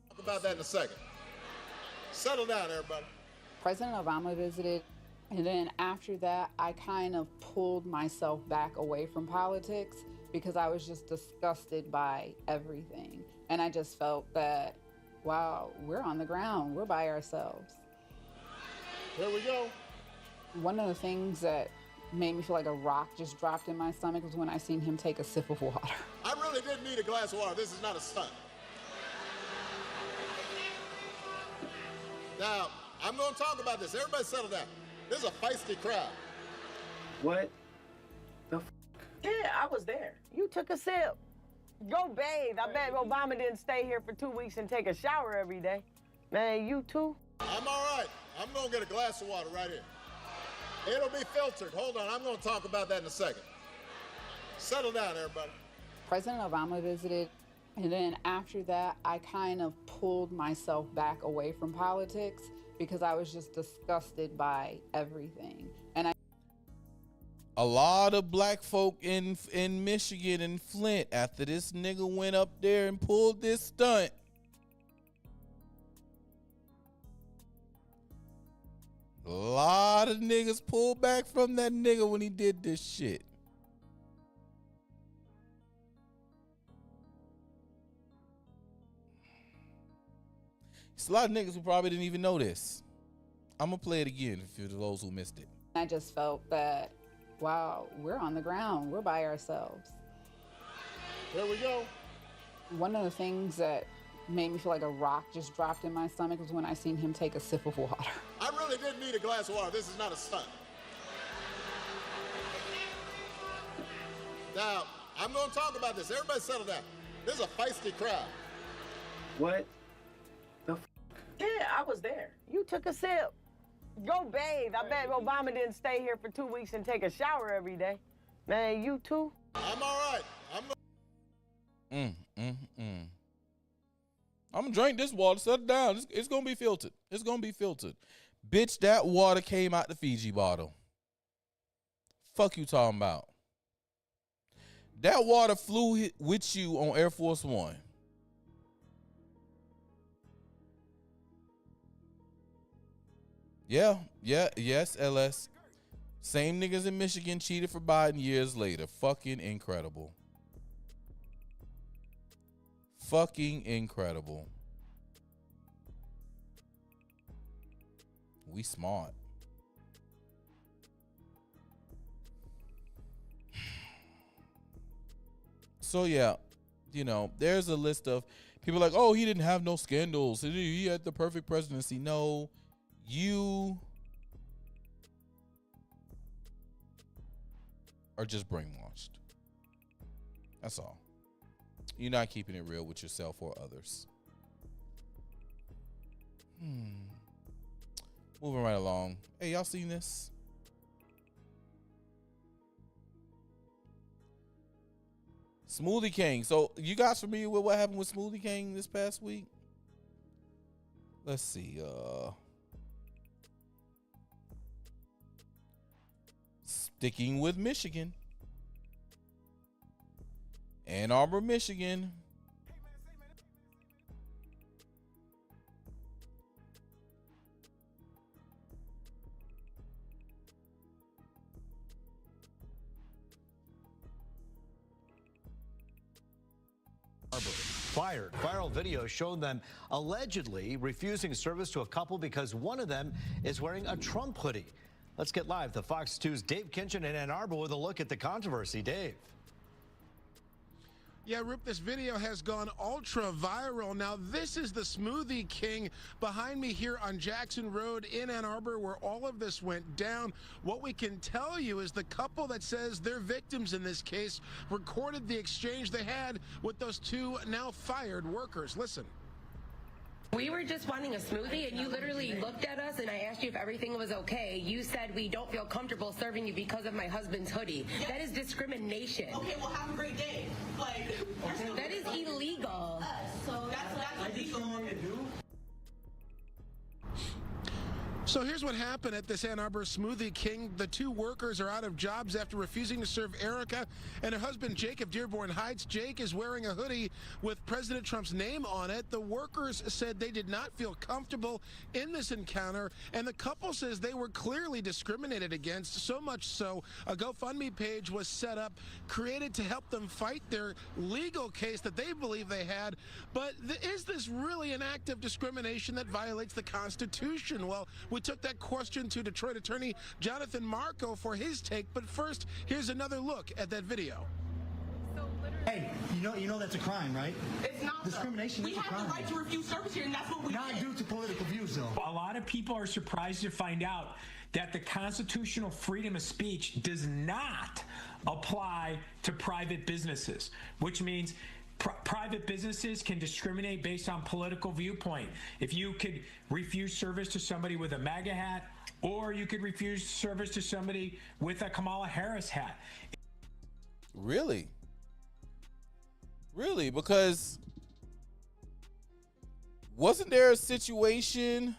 Talk about that in a second. Settle down, everybody. President Obama visited, and then after that, I kind of pulled myself back away from politics because I was just disgusted by everything. And I just felt that, wow, we're on the ground, we're by ourselves. Here we go. One of the things that made me feel like a rock just dropped in my stomach was when I seen him take a sip of water. I really didn't need a glass of water. This is not a stunt. Now, I'm going to talk about this. Everybody settle down. This is a feisty crowd. What the Yeah, I was there. You took a sip. Go bathe. I bet Obama didn't stay here for 2 weeks and take a shower every day. Man, you too? I'm all right. I'm going to get a glass of water right here. It'll be filtered. Hold on. I'm going to talk about that in a second. Settle down, everybody. President Obama visited, and then after that, I kind of pulled myself back away from politics because I was just disgusted by everything. And a lot of black folk in Michigan and Flint, after this nigga went up there and pulled this stunt, a lot of niggas pulled back from that nigga when he did this shit. It's a lot of niggas who probably didn't even know this. I'm gonna play it again for those who missed it. I just felt that, wow, we're on the ground, we're by ourselves. Here we go. One of the things that made me feel like a rock just dropped in my stomach was when I seen him take a sip of water. I really didn't need a glass of water. This is not a stunt. Now, I'm going to talk about this. Everybody settle down. This is a feisty crowd. What the Yeah, I was there. You took a sip. Go bathe. I bet Obama didn't stay here for 2 weeks and take a shower every day. Man, you too? I'm all right. I'm gonna drink this water. Set it down. It's gonna be filtered. It's gonna be filtered. Bitch, that water came out the Fiji bottle. Fuck you talking about? That water flew with you on Air Force One. Yes, LS. Same niggas in Michigan cheated for Biden years later. Fucking incredible. Fucking incredible. We smart. So yeah, you know, there's a list of people like, oh, he didn't have no scandals. He had the perfect presidency. No, you are just brainwashed. That's all. You're not keeping it real with yourself or others. Moving right along. Hey, y'all seen this? Smoothie King. So you guys familiar with what happened with Smoothie King this past week? Let's see. Sticking with Michigan. Ann Arbor, Michigan. Fired. Viral video showed them allegedly refusing service to a couple because one of them is wearing a Trump hoodie. Let's get live to Fox 2's Dave Kinchin in Ann Arbor with a look at the controversy. Dave. Yeah, Rip, this video has gone ultra viral. Now, this is the Smoothie King behind me here on Jackson Road in Ann Arbor, where all of this went down. What we can tell you is the couple that says they're victims in this case recorded the exchange they had with those two now fired workers. Listen. We were just wanting a smoothie, and you literally looked at us, and I asked you if everything was okay. You said we don't feel comfortable serving you because of my husband's hoodie. Yes. That is discrimination. Okay, well, have a great day. Like, that is illegal. So that's what you to do. So here's what happened at this Ann Arbor Smoothie King. The two workers are out of jobs after refusing to serve Erica and her husband Jake of Dearborn Heights. Jake is wearing a hoodie with President Trump's name on it. The workers said they did not feel comfortable in this encounter, and the couple says they were clearly discriminated against, so much so a GoFundMe page was set up, created to help them fight their legal case that they believe they had. But is this really an act of discrimination that violates the Constitution? Well, we took that question to Detroit attorney Jonathan Marco for his take, but first, here's another look at that video. Hey, you know that's a crime, right? It's not. Discrimination We is a have crime. the right to refuse service here, and that's what we Not did. due to political views, though. A lot of people are surprised to find out that the constitutional freedom of speech does not apply to private businesses, which means private businesses can discriminate based on political viewpoint. If you could refuse service to somebody with a MAGA hat, or you could refuse service to somebody with a Kamala Harris hat. Really? Really? Because wasn't there a situation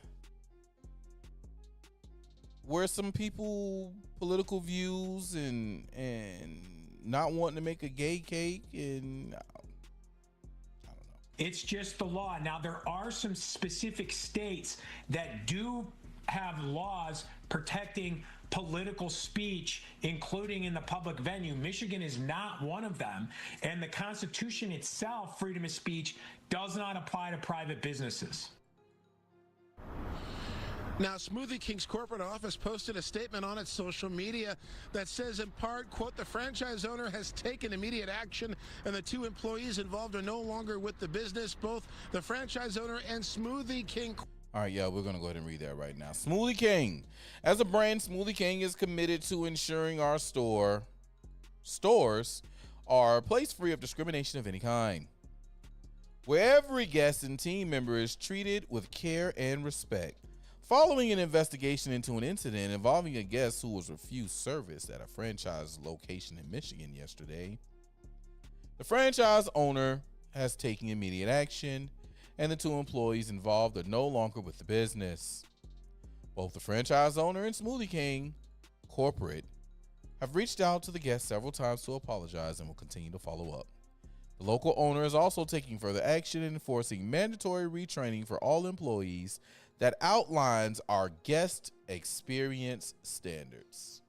where some people political views and not wanting to make a gay cake and It's just the law. Now, there are some specific states that do have laws protecting political speech, including in the public venue. Michigan is not one of them. And the Constitution itself, freedom of speech, does not apply to private businesses. Now, Smoothie King's corporate office posted a statement on its social media that says, in part, quote, the franchise owner has taken immediate action and the two employees involved are no longer with the business. Both the franchise owner and Smoothie King. All right, yeah, we're going to go ahead and read that right now. Smoothie King. As a brand, Smoothie King is committed to ensuring our stores are a place free of discrimination of any kind, where every guest and team member is treated with care and respect. Following an investigation into an incident involving a guest who was refused service at a franchise location in Michigan yesterday, the franchise owner has taken immediate action, and the two employees involved are no longer with the business. Both the franchise owner and Smoothie King corporate have reached out to the guest several times to apologize and will continue to follow up. The local owner is also taking further action and enforcing mandatory retraining for all employees that outlines our guest experience standards.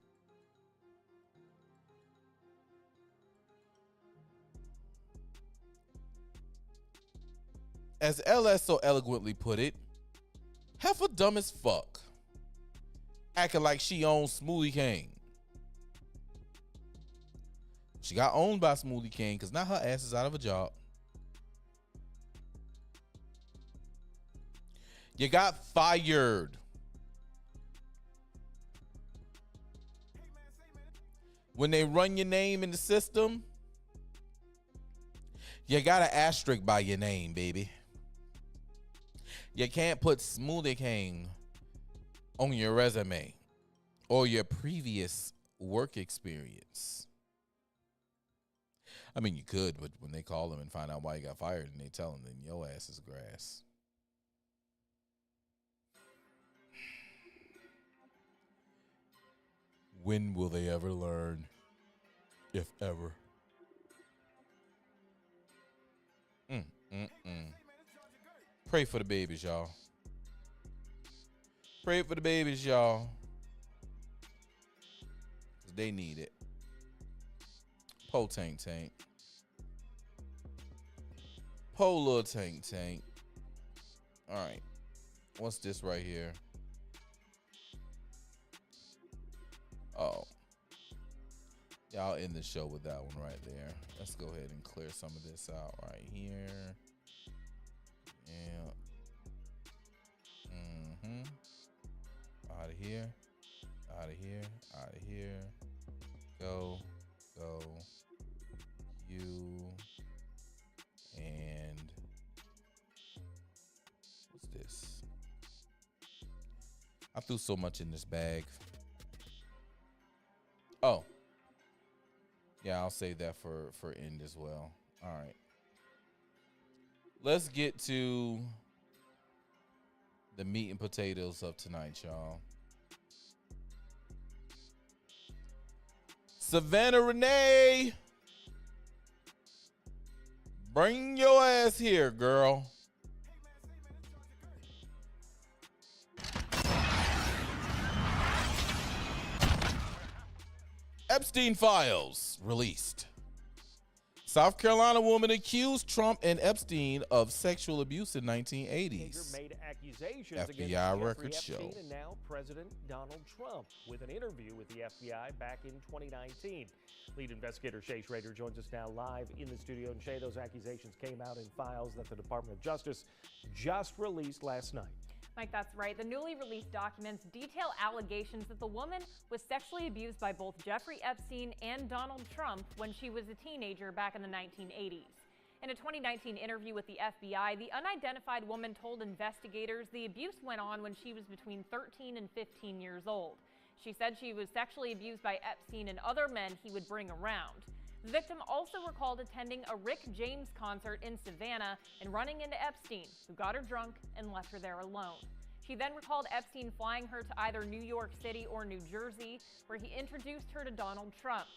As LS so eloquently put it, heifer dumb as fuck, acting like she owns Smoothie King. She got owned by Smoothie King because now her ass is out of a job. You got fired. When they run your name in the system, you got an asterisk by your name, baby. You can't put Smoothie King on your resume or your previous work experience. I mean, you could, but when they call them and find out why you got fired and they tell them, then your ass is grass. When will they ever learn, if ever? Pray for the babies, y'all. Pray for the babies, y'all. 'Cause they need it. Po tank tank. Po little tank tank. All right. What's this right here? Oh. Y'all end the show with that one right there. Let's go ahead and clear some of this out right here. Yeah. Out of here. Out of here. Out of here. Go. Go. You. And I threw so much in this bag. Oh. Yeah, I'll save that for end as well. All right. Let's get to the meat and potatoes of tonight, y'all. Savannah Renee, bring your ass here, girl. Epstein Files released. South Carolina woman accused Trump and Epstein of sexual abuse in 1980s. Made accusations FBI records show. Epstein and now President Donald Trump with an interview with the FBI back in 2019. Lead investigator Shay Schrader joins us now live in the studio. And Shay, those accusations came out in files that the Department of Justice just released last night. Mike, that's right. The newly released documents detail allegations that the woman was sexually abused by both Jeffrey Epstein and Donald Trump when she was a teenager back in the 1980s. In a 2019 interview with the FBI, the unidentified woman told investigators the abuse went on when she was between 13 and 15 years old. She said she was sexually abused by Epstein and other men he would bring around. The victim also recalled attending a Rick James concert in Savannah and running into Epstein, who got her drunk and left her there alone. She then recalled Epstein flying her to either New York City or New Jersey, where he introduced her to Donald Trump.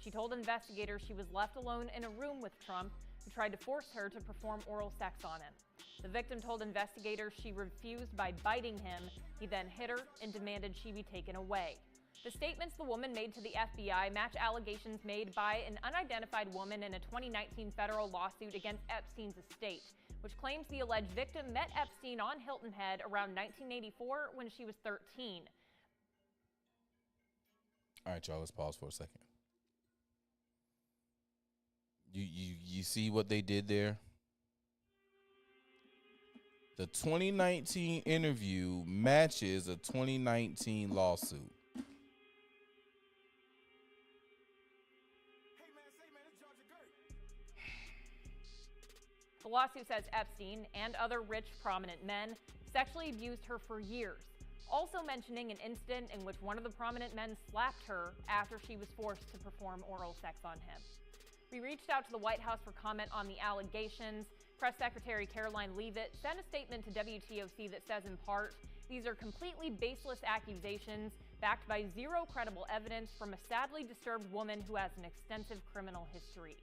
She told investigators she was left alone in a room with Trump, who tried to force her to perform oral sex on him. The victim told investigators she refused by biting him. He then hit her and demanded she be taken away. The statements the woman made to the FBI match allegations made by an unidentified woman in a 2019 federal lawsuit against Epstein's estate, which claims the alleged victim met Epstein on Hilton Head around 1984 when she was 13. All right, y'all, let's pause for a second. You see what they did there? The 2019 interview matches a 2019 lawsuit. The lawsuit says Epstein and other rich, prominent men sexually abused her for years, also mentioning an incident in which one of the prominent men slapped her after she was forced to perform oral sex on him. We reached out to the White House for comment on the allegations. Press Secretary Caroline Leavitt sent a statement to WTOC that says, in part, these are completely baseless accusations backed by zero credible evidence from a sadly disturbed woman who has an extensive criminal history.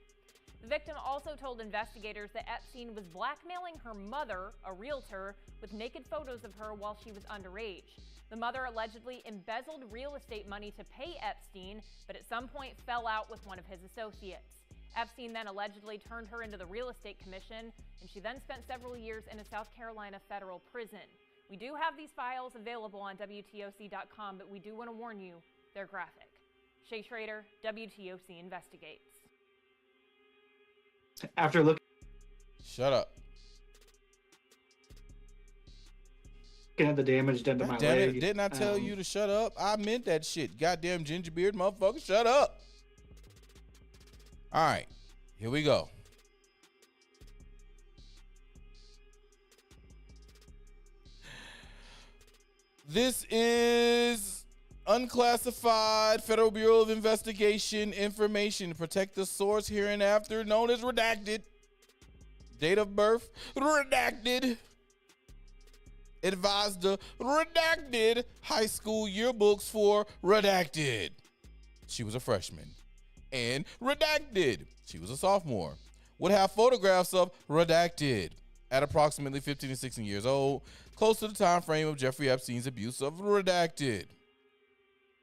The victim also told investigators that Epstein was blackmailing her mother, a realtor, with naked photos of her while she was underage. The mother allegedly embezzled real estate money to pay Epstein, but at some point fell out with one of his associates. Epstein then allegedly turned her into the Real Estate Commission, and she then spent several years in a South Carolina federal prison. We do have these files available on WTOC.com, but we do want to warn you, they're graphic. Shay Schrader, WTOC Investigates. After looking Shut up. at the damage done to my Damn leg, it, didn't I tell you to shut up? I meant that shit. Goddamn gingerbeard motherfucker, shut up. All right, here we go. This is unclassified Federal Bureau of Investigation information. Protect the source hereinafter, known as redacted. Date of birth, redacted. Advised the redacted high school yearbooks for redacted. She was a freshman. And redacted. She was a sophomore. Would have photographs of redacted at approximately 15 and 16 years old, close to the time frame of Jeffrey Epstein's abuse of redacted.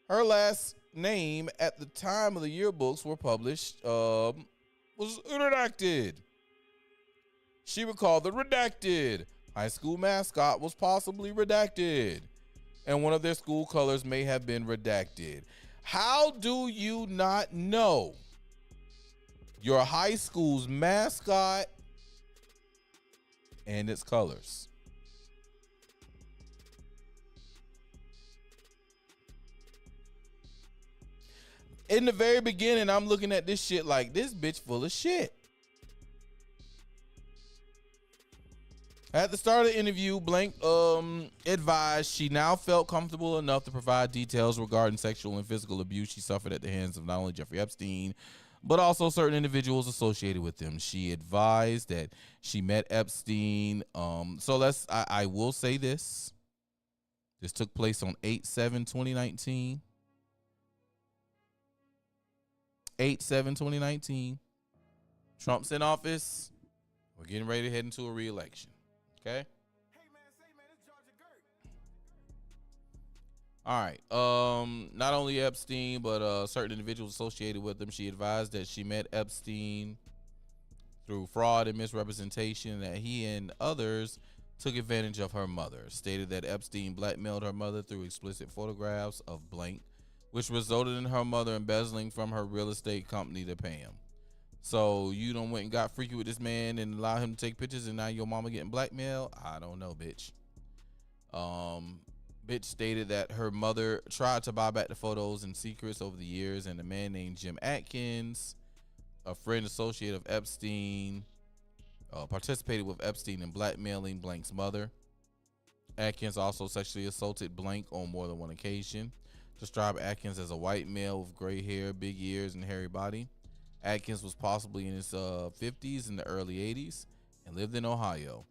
Her last name at the time of the yearbooks were published was redacted. She recalled the redacted high school mascot was possibly redacted, and one of their school colors may have been redacted. How do you not know your high school's mascot and its colors? In the very beginning, I'm looking at this shit like, this bitch full of shit. At the start of the interview, Blank advised she now felt comfortable enough to provide details regarding sexual and physical abuse she suffered at the hands of not only Jeffrey Epstein, but also certain individuals associated with him. She advised that she met Epstein. I will say this. This took place on 8/7/2019. 8/7/2019. Trump's in office. We're getting ready to head into a re-election. Okay. All right. Not only Epstein, but certain individuals associated with him. She advised that she met Epstein through fraud and misrepresentation, that he and others took advantage of her mother. Stated that Epstein blackmailed her mother through explicit photographs of Blank, which resulted in her mother embezzling from her real estate company to pay him. So you done went and got freaky with this man and allowed him to take pictures, and now your mama getting blackmailed? I don't know, bitch. Bitch stated that her mother tried to buy back the photos in secrets over the years, and a man named Jim Atkins, a friend associate of Epstein, participated with Epstein in blackmailing Blank's mother. Atkins also sexually assaulted Blank on more than one occasion. Described Atkins as a white male with gray hair, big ears, and hairy body. Atkins was possibly in his 50s in the early 80s and lived in Ohio.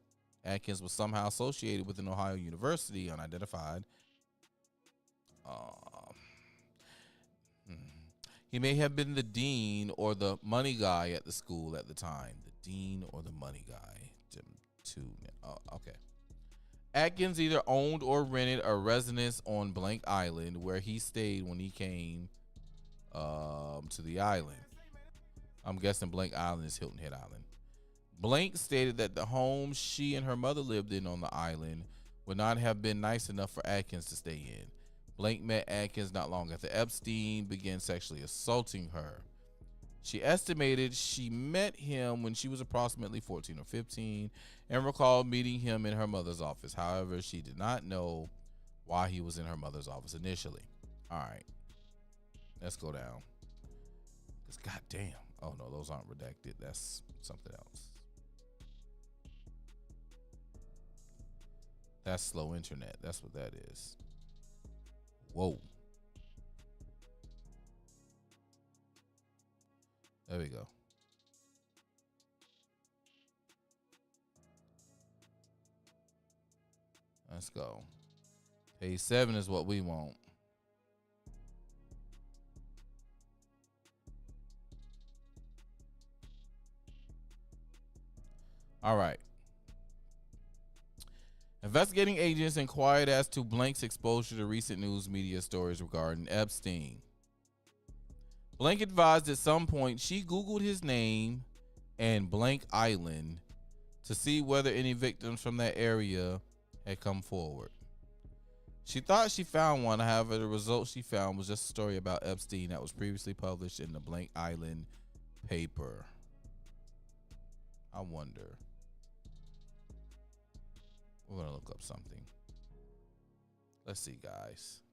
Atkins was somehow associated with an Ohio university, unidentified. He may have been the dean or the money guy at the school at the time. The dean or the money guy. Okay. Atkins either owned or rented a residence on Blank Island, where he stayed when he came to the island. I'm guessing Blank Island is Hilton Head Island. Blank stated that the home she and her mother lived in on the island would not have been nice enough for Atkins to stay in. Blank met Atkins not long after Epstein began sexually assaulting her. She estimated she met him when she was approximately 14 or 15 and recalled meeting him in her mother's office. However, she did not know why he was in her mother's office initially. All right, let's go down. Because goddamn. Oh, no, those aren't redacted. That's something else. That's slow internet. That's what that is. Whoa. There we go. Let's go. Page 7 is what we want. All right. Investigating agents inquired as to Blank's exposure to recent news media stories regarding Epstein. Blank advised at some point she Googled his name and Blank Island to see whether any victims from that area had come forward. She thought she found one, however, the result she found was just a story about Epstein that was previously published in the Blank Island paper. I wonder. We're going to look up something. Let's see, guys.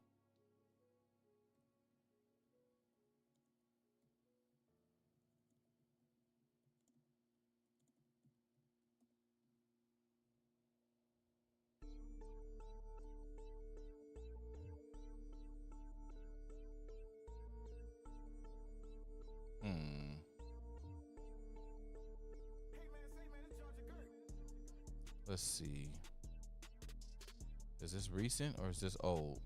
Let's see. Is this recent or is this old?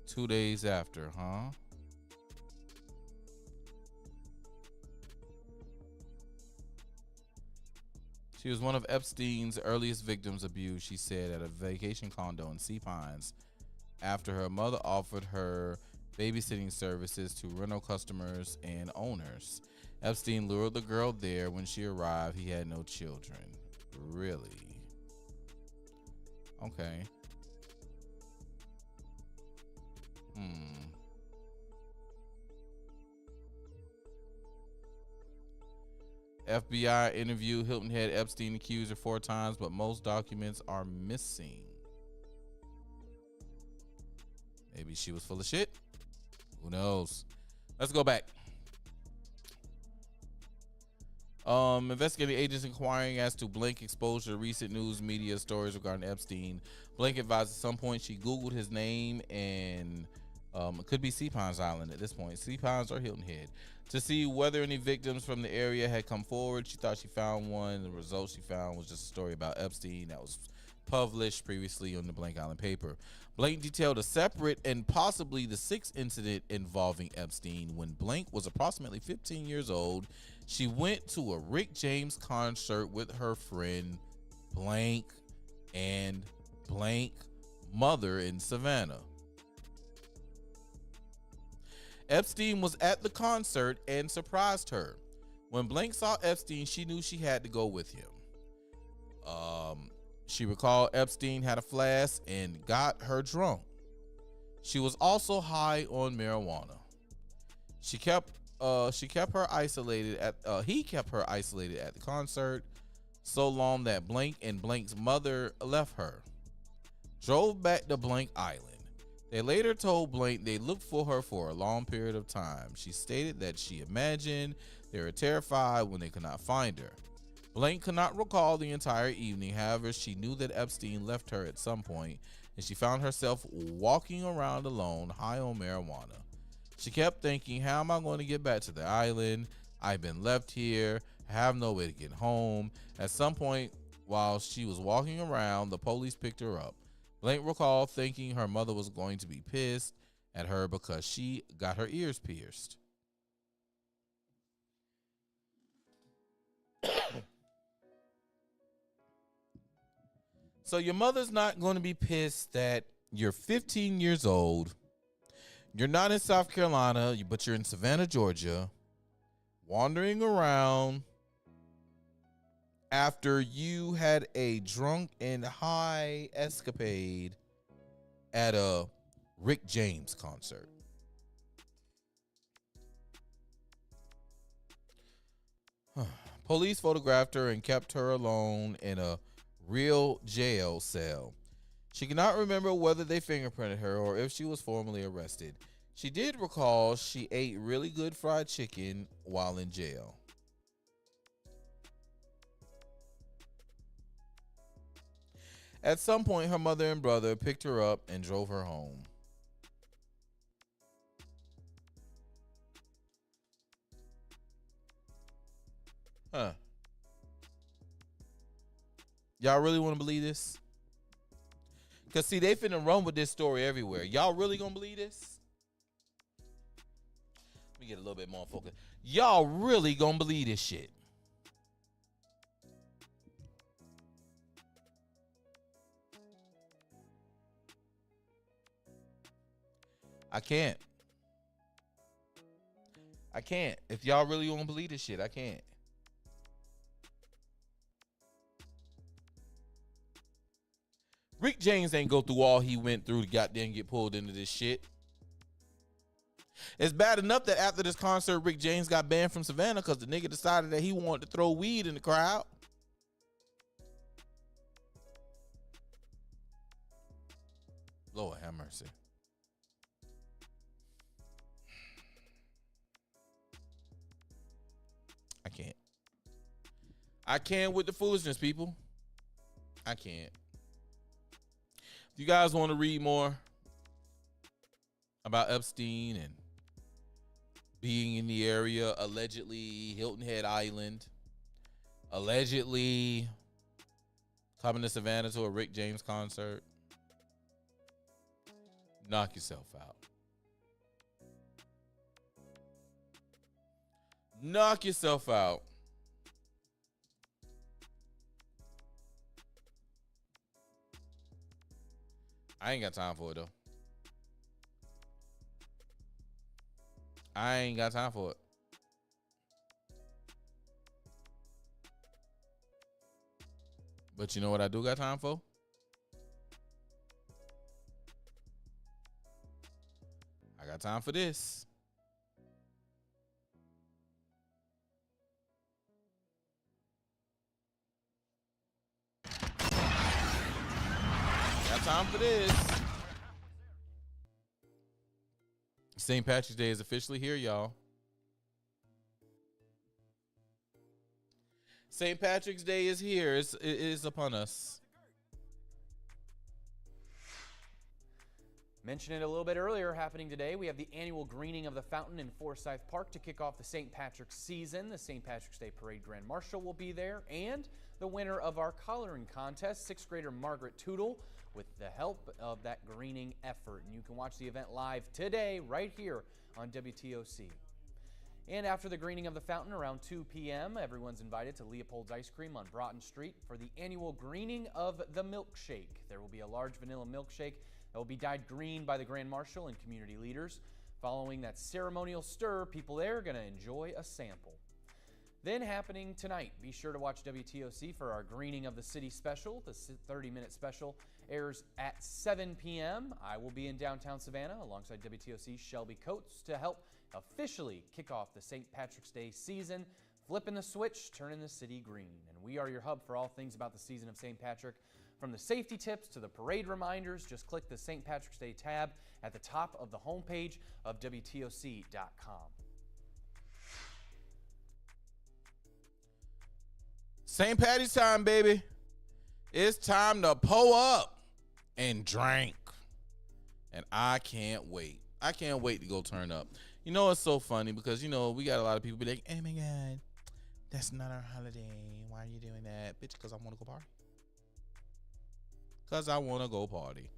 Two days after, huh? She was one of Epstein's earliest victims of abuse, she said, at a vacation condo in Sea Pines after her mother offered her babysitting services to rental customers and owners. Epstein lured the girl there. When she arrived, he had no children. Really? Okay. FBI interviewed Hilton Head Epstein accuser 4 times, but most documents are missing. Maybe she was full of shit. Who knows? Let's go back. Investigating agents inquiring as to Blank exposure to recent news media stories regarding Epstein. Blank advised at some point she Googled his name and it could be Sea Pines Island at this point, Sea Pines or Hilton Head, to see whether any victims from the area had come forward. She thought she found one. The result she found was just a story about Epstein that was published previously on the Blank Island paper. Blank detailed a separate and possibly the sixth incident involving Epstein. When Blank was approximately 15 years old, she went to a Rick James concert with her friend Blank and Blank mother in Savannah. Epstein was at the concert and surprised her. When Blank saw Epstein, she knew she had to go with him. She recalled Epstein had a flask and got her drunk. She was also high on marijuana. He kept her isolated at the concert so long that Blank and Blank's mother left her. Drove back to Blank Island. They later told Blank they looked for her for a long period of time. She stated that she imagined they were terrified when they could not find her. Blank could not recall the entire evening. However, she knew that Epstein left her at some point, and she found herself walking around alone, high on marijuana. She kept thinking, how am I going to get back to the island? I've been left here. I have no way to get home. At some point, while she was walking around, the police picked her up. Blank recalled thinking her mother was going to be pissed at her because she got her ears pierced. So your mother's not going to be pissed that you're 15 years old. You're not in South Carolina, but you're in Savannah, Georgia, wandering around after you had a drunk and high escapade at a Rick James concert. Police photographed her and kept her alone in a real jail cell. She cannot remember whether they fingerprinted her or if she was formally arrested. She did recall she ate really good fried chicken while in jail. At some point, her mother and brother picked her up and drove her home. Huh. Y'all really want to believe this? Because, see, they finna run with this story everywhere. Y'all really gonna believe this? Let me get a little bit more focused. Y'all really gonna believe this shit? I can't. If y'all really want to believe this shit, I can't. Rick James ain't go through all he went through to goddamn get pulled into this shit. It's bad enough that after this concert, Rick James got banned from Savannah because the nigga decided that he wanted to throw weed in the crowd. Lord have mercy. I can't with the foolishness, people. I can't. If you guys want to read more about Epstein and being in the area, allegedly Hilton Head Island, allegedly coming to Savannah to a Rick James concert, knock yourself out. Knock yourself out. I ain't got time for it, though. I ain't got time for it. But you know what I do got time for? I got time for this. Got time for this. St. Patrick's Day is officially here, y'all. St. Patrick's Day is here. It is upon us. Mentioned it a little bit earlier, happening today. We have the annual greening of the fountain in Forsyth Park to kick off the St. Patrick's season. The St. Patrick's Day Parade Grand Marshal will be there, and the winner of our coloring contest, 6th grader Margaret Tootle, with the help of that greening effort. And you can watch the event live today right here on WTOC. And after the greening of the fountain around 2 p.m., everyone's invited to Leopold's Ice Cream on Broughton Street for the annual greening of the milkshake. There will be a large vanilla milkshake that will be dyed green by the Grand Marshal and community leaders. Following that ceremonial stir, people there are going to enjoy a sample. Then happening tonight, be sure to watch WTOC for our Greening of the City special. The 30-minute special airs at 7 p.m. I will be in downtown Savannah alongside WTOC's Shelby Coates to help officially kick off the St. Patrick's Day season, flipping the switch, turning the city green. And we are your hub for all things about the season of St. Patrick. From the safety tips to the parade reminders, just click the St. Patrick's Day tab at the top of the homepage of WTOC.com. St. Patty's time, baby. It's time to pull up and drink. And I can't wait. I can't wait to go turn up. You know, it's so funny because, you know, we got a lot of people be like, oh my God, that's not our holiday. Why are you doing that? Bitch, because I want to go party. Because I want to go party.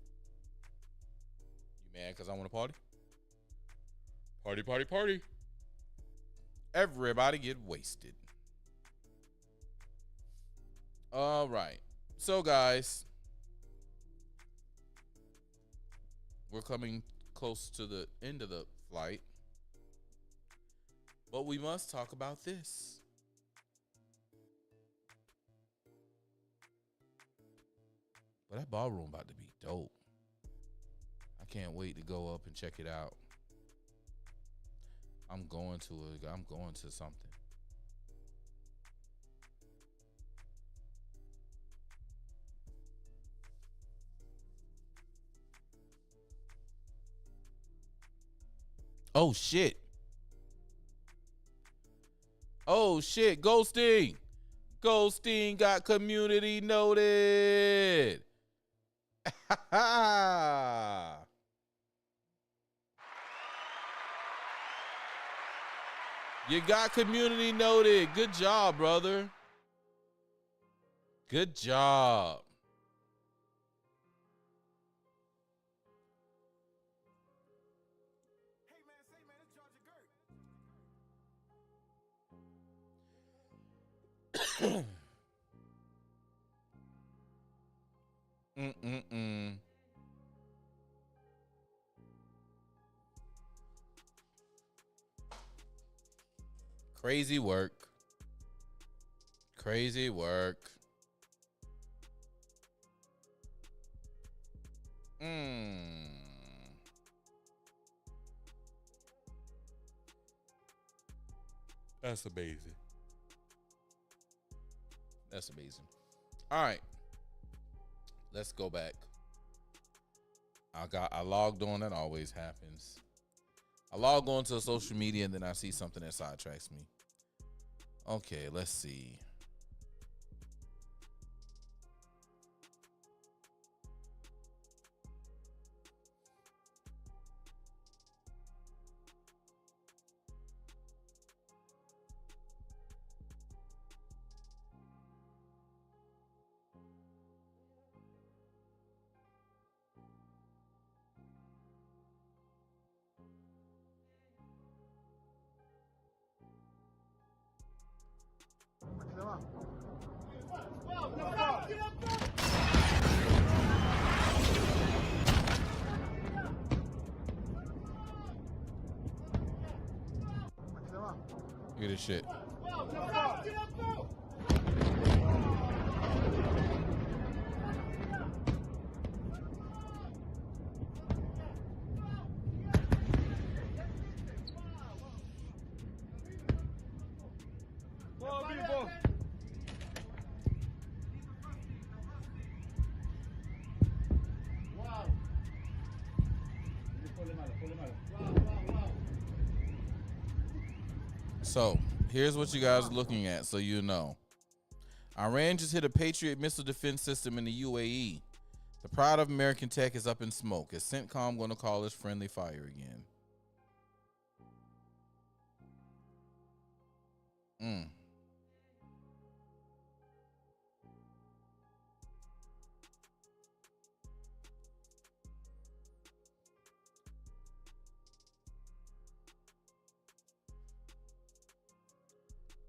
You mad because I want to party? Party, party, party. Everybody get wasted. All right. So, guys, we're coming close to the end of the flight. But we must talk about this. But that ballroom about to be dope. I can't wait to go up and check it out. I'm going to something. Oh shit. Oh shit, Goldstein. Goldstein got community noted. You got community noted. Good job, brother. Good job. Crazy work. Crazy work. That's amazing. That's amazing. All right. Let's go back. I logged on. That always happens. I log on to social media and then I see something that sidetracks me. Okay, let's see. Look at this shit. So here's what you guys are looking at, so you know. Iran just hit a Patriot missile defense system in the UAE. The pride of American tech is up in smoke. Is CENTCOM going to call this friendly fire again?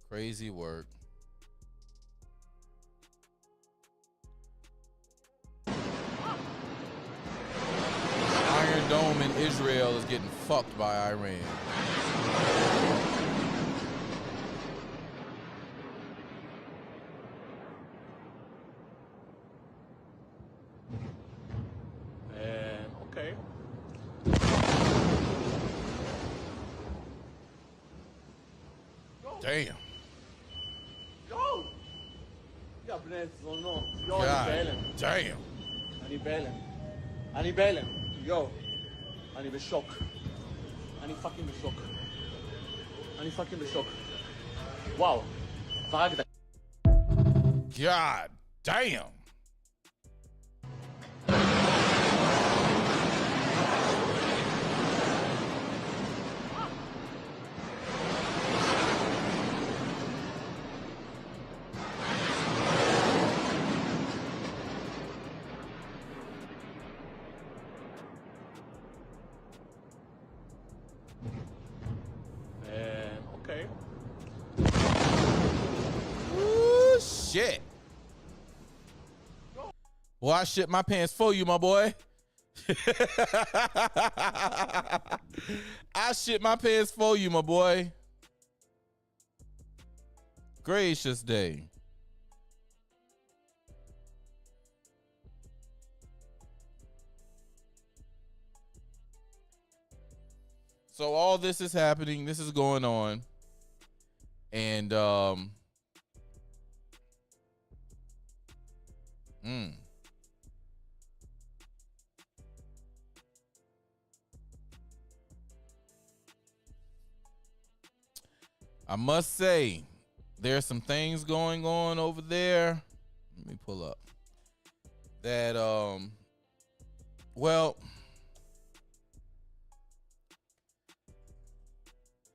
Crazy work. Iron Dome in Israel is getting fucked by Iran. Okay. Damn. Yo! יא בני זונו. יו, God אני בהלם. damn. אני בהלם. אני בהלם. יו. אני בשוק. אני פאקינג בשוק. אני פאקינג בשוק. וואו. הרגת. God damn. Okay. Ooh, shit. Well, I shit my pants for you, my boy. I shit my pants for you, my boy. Gracious day. So all this is happening. This is going on. And I must say, there's some things going on over there. Let me pull up that well,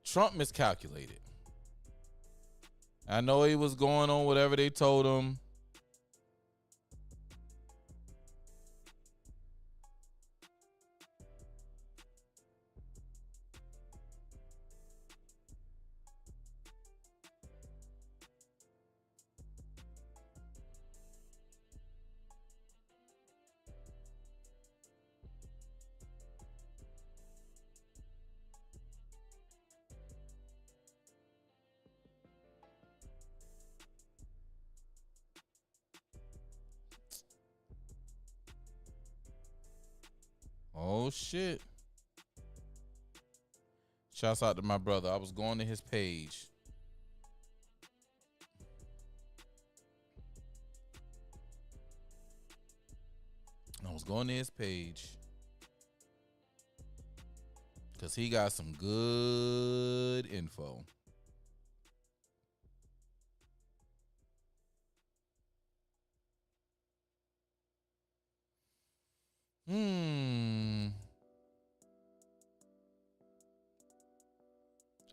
Trump miscalculated. I know he was going on whatever they told him. Oh shit. Shouts out to my brother. I was going to his page. Because he got some good info.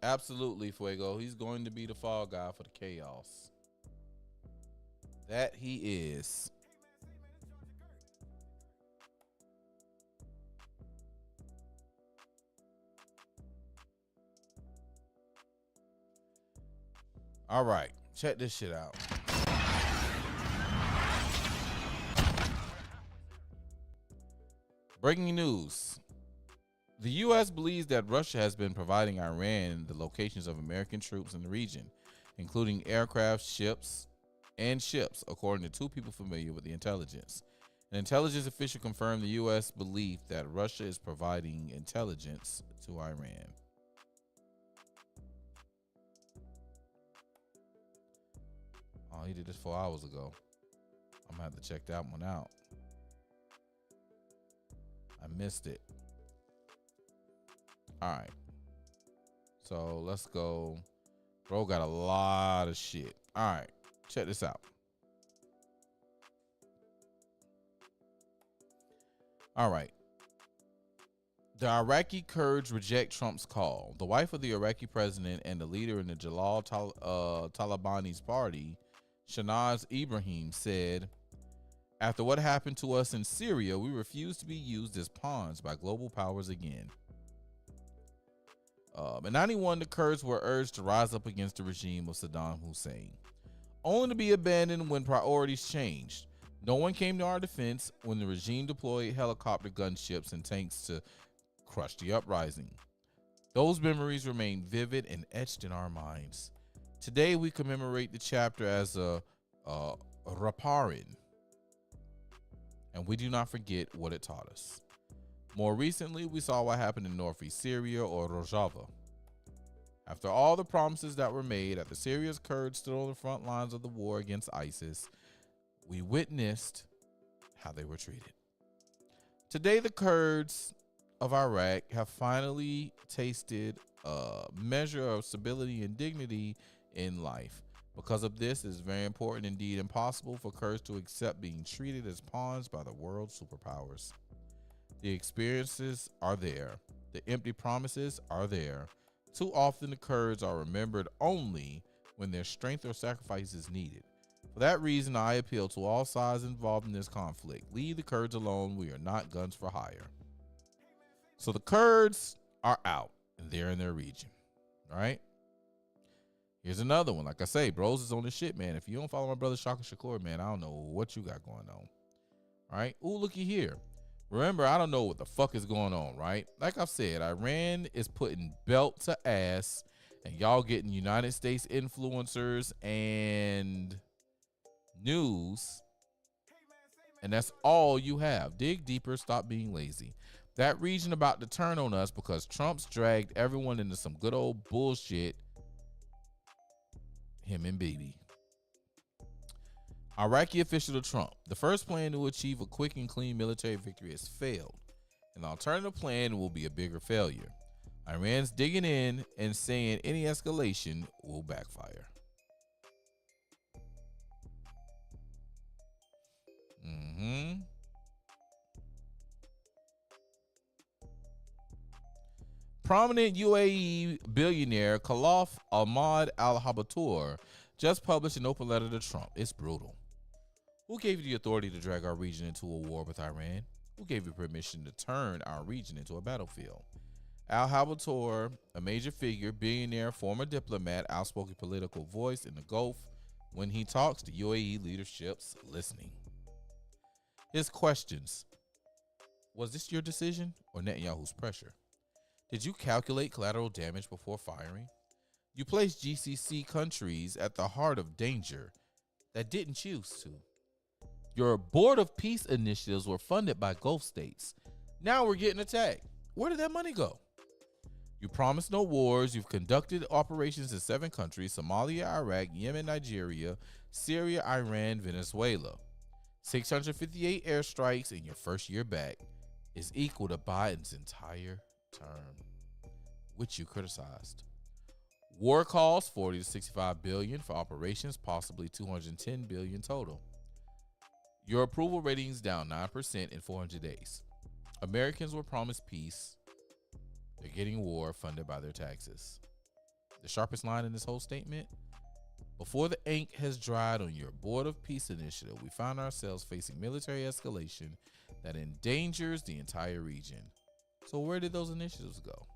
Absolutely, Fuego. He's going to be the fall guy for the chaos. That he is. All right, check this shit out. Breaking news. The U.S. believes that Russia has been providing Iran the locations of American troops in the region, including aircraft, ships, according to two people familiar with the intelligence. An intelligence official confirmed the U.S. belief that Russia is providing intelligence to Iran. Oh, he did this 4 hours ago. I'm going to have to check that one out. I missed it. All right. So let's go. Bro got a lot of shit. All right, check this out. All right. The Iraqi Kurds reject Trump's call. The wife of the Iraqi president and the leader in the Jalal Talabani's party, Shanaz Ibrahim, said, "After what happened to us in Syria, we refuse to be used as pawns by global powers again." In 91, the Kurds were urged to rise up against the regime of Saddam Hussein, only to be abandoned when priorities changed. No one came to our defense when the regime deployed helicopter gunships and tanks to crush the uprising. Those memories remain vivid and etched in our minds. Today, we commemorate the chapter as a Raparin, and we do not forget what it taught us. More recently, we saw what happened in northeast Syria, or Rojava. After all the promises that were made, after Syria's Kurds stood on the front lines of the war against ISIS, we witnessed how they were treated. Today, the Kurds of Iraq have finally tasted a measure of stability and dignity in life. Because of this, it is very important, indeed impossible, for Kurds to accept being treated as pawns by the world superpowers. The experiences are there. The empty promises are there. Too often, the Kurds are remembered only when their strength or sacrifice is needed. For that reason, I appeal to all sides involved in this conflict. Leave the Kurds alone. We are not guns for hire. So the Kurds are out, and they're in their region, all right? Here's another one. Like I say, bros is on this shit, man. If you don't follow my brother Shaka Shakur, man, I don't know what you got going on, all right? Ooh, looky here. Remember, I don't know what the fuck is going on, right? Like I've said, Iran is putting belt to ass, and y'all getting United States influencers and news, and that's all you have. Dig deeper, stop being lazy. That region about to turn on us because Trump's dragged everyone into some good old bullshit. Him and Bibi. Iraqi official to Trump. The first plan to achieve a quick and clean military victory has failed. An alternative plan will be a bigger failure. Iran's digging in and saying any escalation will backfire. Prominent UAE billionaire Khalaf Ahmad al-Habatoor just published an open letter to Trump. It's brutal. Who gave you the authority to drag our region into a war with Iran? Who gave you permission to turn our region into a battlefield? Al-Habatoor, a major figure, billionaire, former diplomat, outspoken political voice in the Gulf, when he talks to UAE leadership's listening. His questions: was this your decision or Netanyahu's pressure? Did you calculate collateral damage before firing? You placed GCC countries at the heart of danger that didn't choose to. Your Board of Peace initiatives were funded by Gulf states. Now we're getting attacked. Where did that money go? You promised no wars. You've conducted operations in 7 countries: Somalia, Iraq, Yemen, Nigeria, Syria, Iran, Venezuela. 658 airstrikes in your first year back is equal to Biden's entire term, which you criticized. War costs 40 to 65 billion for operations, possibly 210 billion total. Your approval ratings down 9% in 400 days. Americans were promised peace. They're getting war funded by their taxes. The sharpest line in this whole statement: before the ink has dried on your Board of Peace initiative, we find ourselves facing military escalation that endangers the entire region. So where did those initiatives go?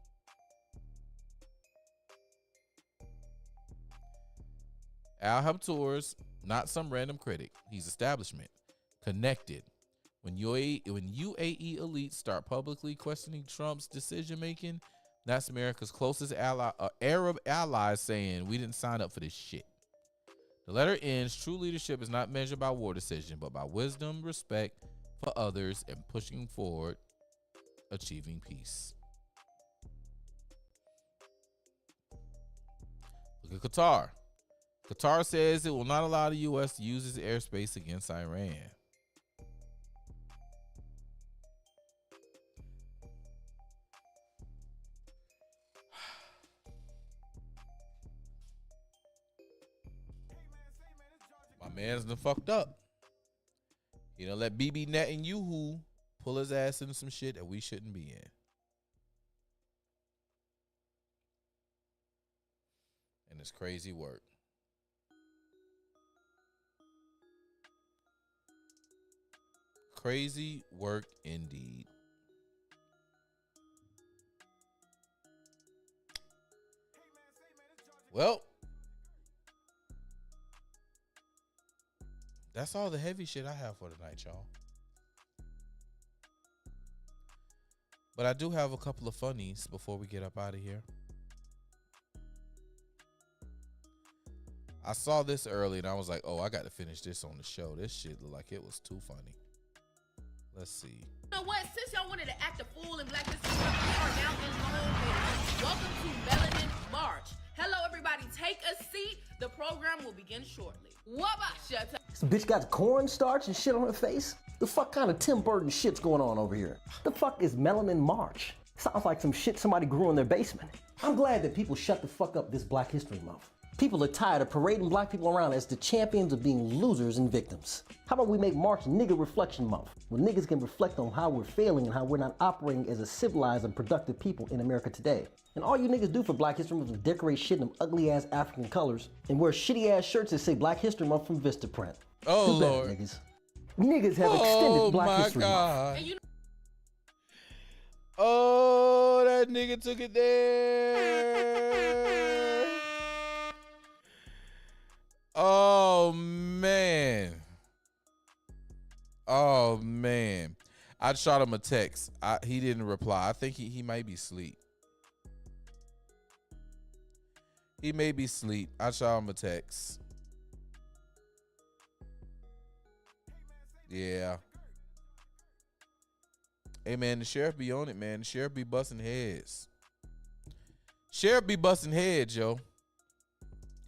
Al-Habatoor's not some random critic. He's establishment. Connected. When UAE elites start publicly questioning Trump's decision-making, that's America's closest ally, Arab allies, saying we didn't sign up for this shit. The letter ends: true leadership is not measured by war decision, but by wisdom, respect for others, and pushing forward, achieving peace. Look at Qatar. Qatar says it will not allow the U.S. to use its airspace against Iran. Man's done fucked up. He done let BB Netanyahu pull his ass into some shit that we shouldn't be in. And it's crazy work. Crazy work indeed. Well, that's all the heavy shit I have for tonight, y'all. But I do have a couple of funnies before we get up out of here. I saw this early and I was like, oh, I got to finish this on the show. This shit looked like it was too funny. Let's see. You know what? Since y'all wanted to act a fool and Black History Month, we are now in Lone. Welcome to Melanin March. Hello, everybody. Take a seat. The program will begin shortly. Wabasha. This bitch got cornstarch and shit on her face? The fuck kind of Tim Burton shit's going on over here? The fuck is Melanin March? Sounds like some shit somebody grew in their basement. I'm glad that people shut the fuck up this Black History Month. People are tired of parading black people around as the champions of being losers and victims. How about we make March Nigga Reflection Month, where niggas can reflect on how we're failing and how we're not operating as a civilized and productive people in America today. And all you niggas do for Black History Month is decorate shit in them ugly ass African colors and wear shitty ass shirts that say Black History Month from Vistaprint. Oh, Do better, Lord. niggas. Niggas have extended Black History God. Month. Oh, that nigga took it there. Oh, man. Oh, man. I shot him a text. He didn't reply. I think he might be asleep. He may be asleep. I shot him a text. Yeah. Hey, man, the sheriff be on it, man. The sheriff be busting heads. Sheriff be busting heads, yo.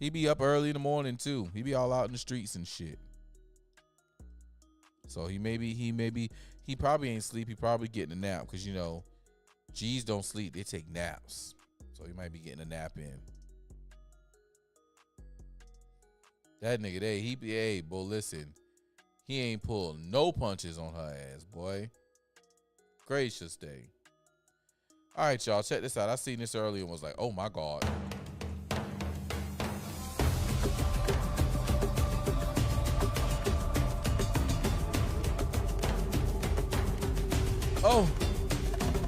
He be up early in the morning, too. He be all out in the streets and shit. So he probably ain't sleep. He probably getting a nap because, you know, G's don't sleep. They take naps. So he might be getting a nap in. That nigga, hey, boy, listen. He ain't pulled no punches on her ass, boy. Gracious day. All right, y'all, check this out. I seen this earlier and was like, oh, my God. Oh,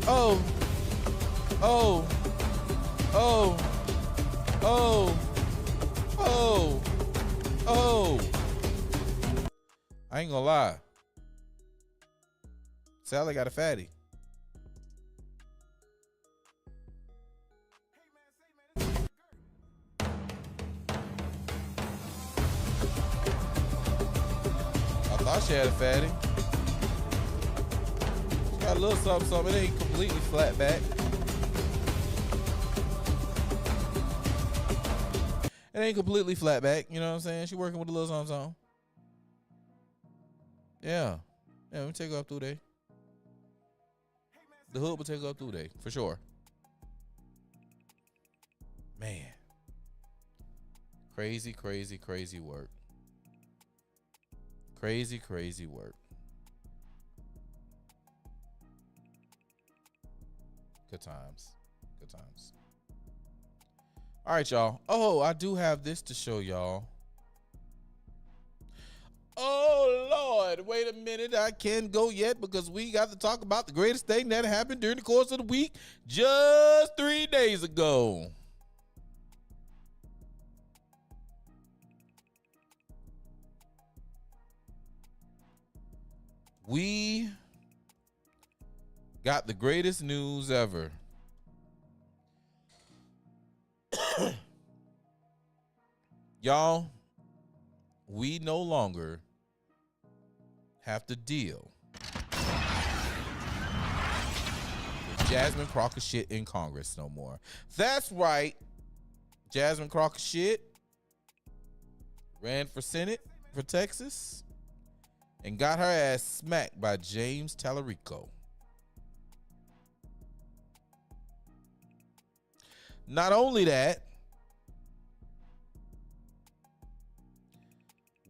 oh, oh, oh, oh, oh, oh. I ain't gonna lie. Sally got a fatty. I thought she had a fatty. Got a little something, it ain't completely flat back. It ain't completely flat back, you know what I'm saying? She working with a little something. Yeah. Yeah, let me take her up through there. The hood will take her up through there, for sure. Man. Crazy, crazy, crazy work. Crazy, crazy work. Good times. Good times. All right, y'all. Oh, I do have this to show y'all. Oh, Lord. Wait a minute. I can't go yet because we got to talk about the greatest thing that happened during the course of the week just 3 days ago. We got the greatest news ever. Y'all, we no longer have to deal with Jasmine Crockett shit in Congress no more. That's right. Jasmine Crockett shit ran for Senate for Texas and got her ass smacked by James Tallarico. Not only that,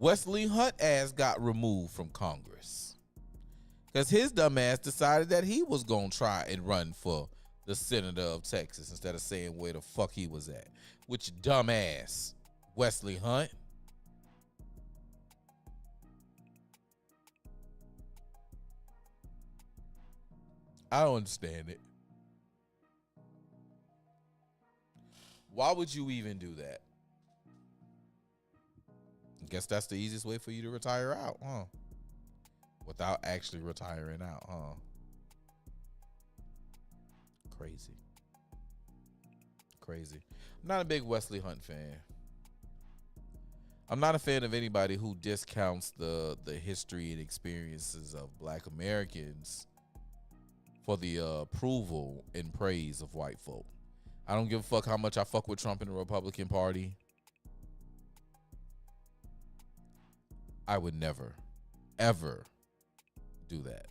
Wesley Hunt ass got removed from Congress because his dumb ass decided that he was going to try and run for the senator of Texas instead of saying where the fuck he was at. Which dumb ass, Wesley Hunt. I don't understand it. Why would you even do that? I guess that's the easiest way for you to retire out, huh? Without actually retiring out, huh? Crazy. Crazy. I'm not a big Wesley Hunt fan. I'm not a fan of anybody who discounts the history and experiences of Black Americans for the approval and praise of white folk. I don't give a fuck how much I fuck with Trump and the Republican Party. I would never, ever do that.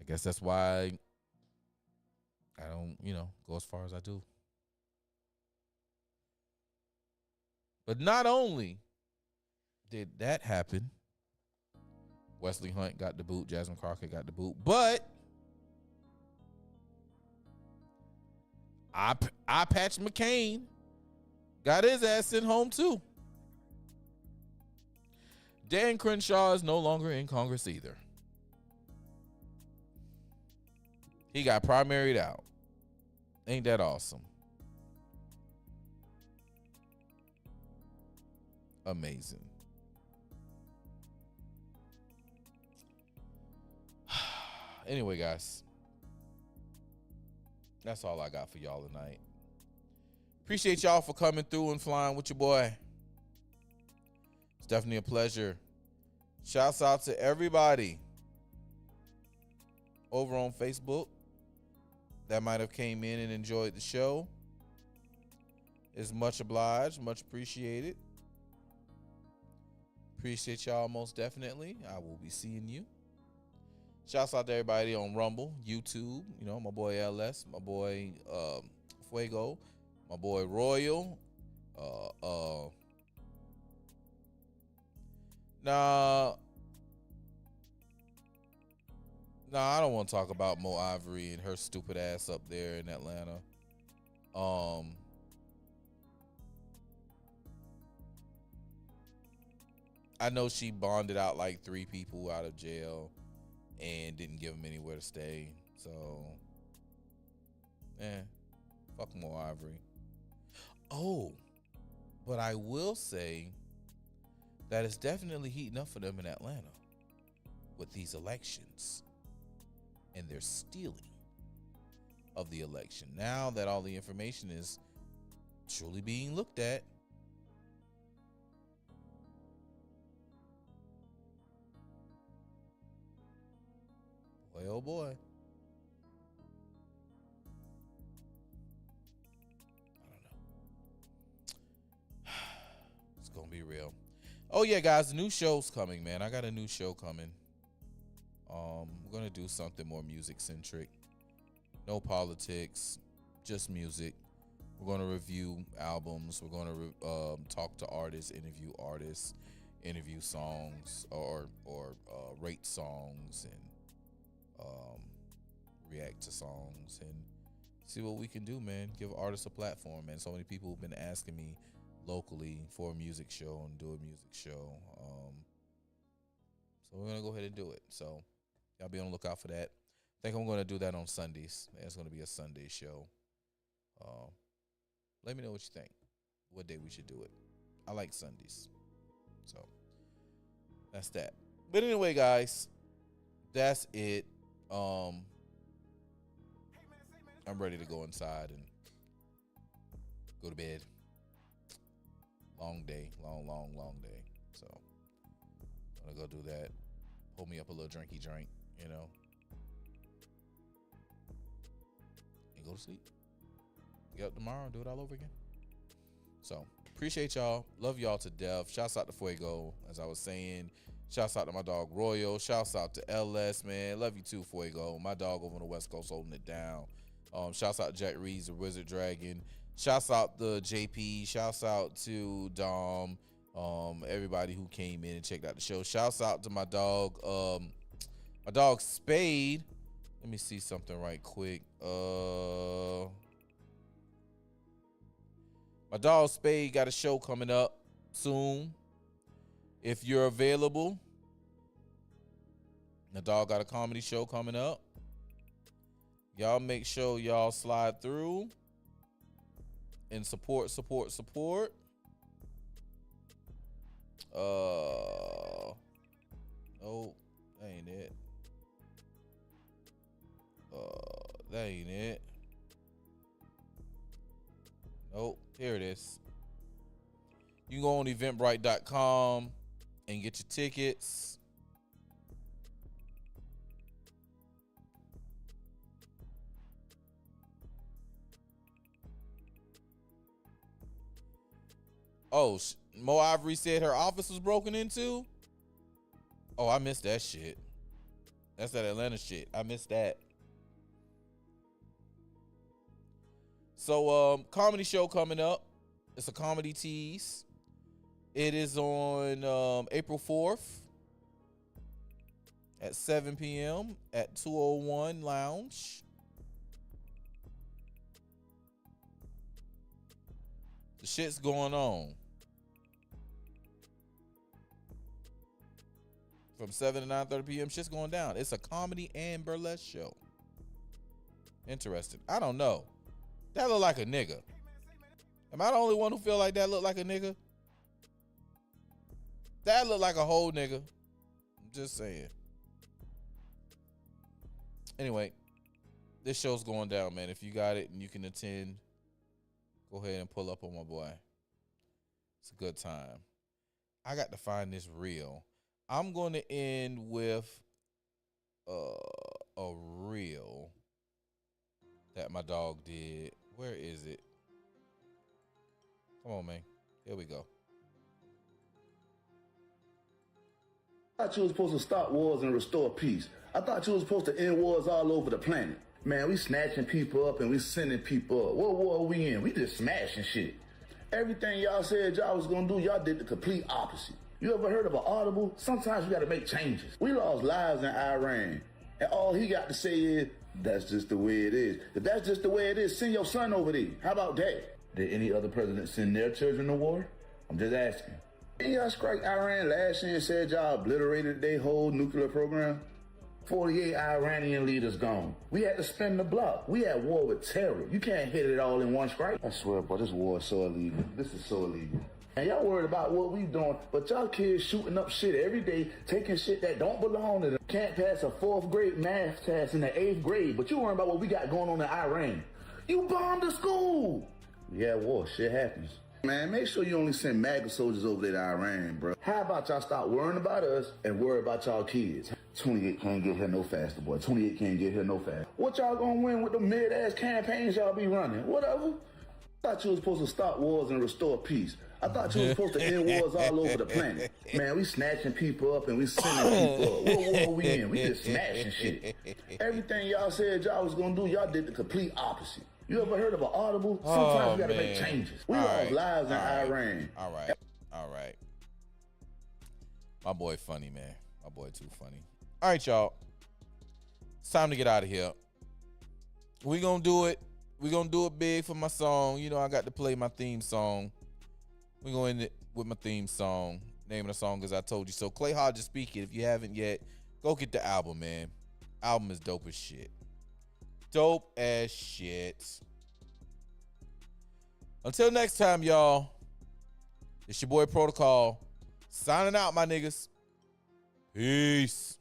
I guess that's why I don't, go as far as I do. But not only did that happen, Wesley Hunt got the boot, Jasmine Crockett got the boot, but I Patch McCain got his ass sent home too. Dan Crenshaw is no longer in Congress either. He got primaried out. Ain't that awesome? Amazing. Anyway, guys, that's all I got for y'all tonight. Appreciate y'all for coming through and flying with your boy. It's definitely a pleasure. Shouts out to everybody over on Facebook that might have came in and enjoyed the show. It's much obliged, much appreciated. Appreciate y'all most definitely. I will be seeing you. Shouts out to everybody on Rumble, YouTube, my boy LS, my boy Fuego, my boy Royal. Nah, I don't want to talk about Mo Ivory and her stupid ass up there in Atlanta. I know she bonded out like 3 people out of jail and didn't give them anywhere to stay. So, fuck Mo Ivory. Oh, but I will say that it's definitely heating up for them in Atlanta with these elections and their stealing of the election. Now that all the information is truly being looked at, boy, oh boy. I don't know. It's going to be real. Oh, yeah, guys, new show's coming, man. I got a new show coming. We're going to do something more music-centric. No politics, just music. We're going to review albums. We're going to talk to artists, interview songs, or rate songs and react to songs and see what we can do, man. Give artists a platform, man. So many people have been asking me locally for a music show and do a music show. So we're going to go ahead and do it. So y'all be on the lookout for that. I think I'm going to do that on Sundays. It's going to be a Sunday show. Let me know what you think. What day we should do it. I like Sundays. So that's that. But anyway, guys, that's it. I'm ready to go inside and go to bed. Long day, long day. So I'm gonna go do that. Pull me up a little drinky drink, and go to sleep. Get up tomorrow and do it all over again. So appreciate y'all. Love y'all to death. Shouts out to Fuego, as I was saying. Shouts out to my dog Royal. Shouts out to LS, man. Love you too, Fuego. My dog over on the West Coast holding it down. Shouts out to Jack Reeves, the Wizard Dragon. Shouts out to JP. Shouts out to Dom. Everybody who came in and checked out the show. Shouts out to my dog Spade. Let me see something right quick. My dog Spade got a show coming up soon. If you're available, the dog got a comedy show coming up. Y'all make sure y'all slide through and support. Oh, that ain't it. That ain't it. Nope, here it is. You can go on eventbrite.com and get your tickets. Oh, Mo Ivory said her office was broken into. Oh, I missed that shit. That's that Atlanta shit. I missed that. So, comedy show coming up. It's a comedy tease. It is on April 4th at 7 p.m. at 201 Lounge. The shit's going on. From 7 to 9:30 p.m. Shit's going down. It's a comedy and burlesque show. Interesting. I don't know. That look like a nigga. Am I the only one who feel like that look like a nigga? That look like a whole nigga. I'm just saying. Anyway, this show's going down, man. If you got it and you can attend, go ahead and pull up on my boy. It's a good time. I got to find this reel. I'm going to end with a reel that my dog did. Where is it? Come on, man. Here we go. I thought you was supposed to stop wars and restore peace. I thought you was supposed to end wars all over the planet. Man, we snatching people up and we sending people up. What war are we in? We just smashing shit. Everything y'all said y'all was gonna do, y'all did the complete opposite. You ever heard of an audible? Sometimes you gotta make changes. We lost lives in Iran, and all he got to say is, that's just the way it is. If that's just the way it is, send your son over there. How about that? Did any other president send their children to war? I'm just asking. Didn't y'all strike Iran last year and said y'all obliterated their whole nuclear program? 48 Iranian leaders gone. We had to spin the block. We had war with terror. You can't hit it all in one strike. I swear, boy, this war is so illegal. This is so illegal. And y'all worried about what we doing, but y'all kids shooting up shit every day, taking shit that don't belong to them. Can't pass a 4th grade math test in the 8th grade, but you worrying about what we got going on in Iran. You bombed the school. Yeah, war, shit happens. Man, make sure you only send MAGA soldiers over there to Iran, bro. How about y'all stop worrying about us and worry about y'all kids? 28 can't get here no faster, boy. 28 can't get here no faster. What y'all gonna win with the mid-ass campaigns y'all be running? Whatever. I thought you was supposed to stop wars and restore peace. I thought you was supposed to end wars all over the planet. Man, we snatching people up and we sending people up. What war are we in? We just smashing shit. Everything y'all said y'all was gonna do, y'all did the complete opposite. You ever heard of an audible? Sometimes you gotta make changes. We lost lives in Iran. All right. My boy funny, man. My boy too funny. All right, y'all. It's time to get out of here. We gonna do it. We gonna do it big for my song. You know, I got to play my theme song. We gonna end it with my theme song. Name of the song is I Told You So. Clay Hodges speaking. If you haven't yet, go get the album, man. Album is dope as shit. Dope as shit. Until next time, y'all. It's your boy Protocol. Signing out, my niggas. Peace.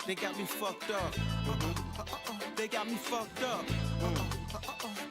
They got me fucked up. They got me fucked up.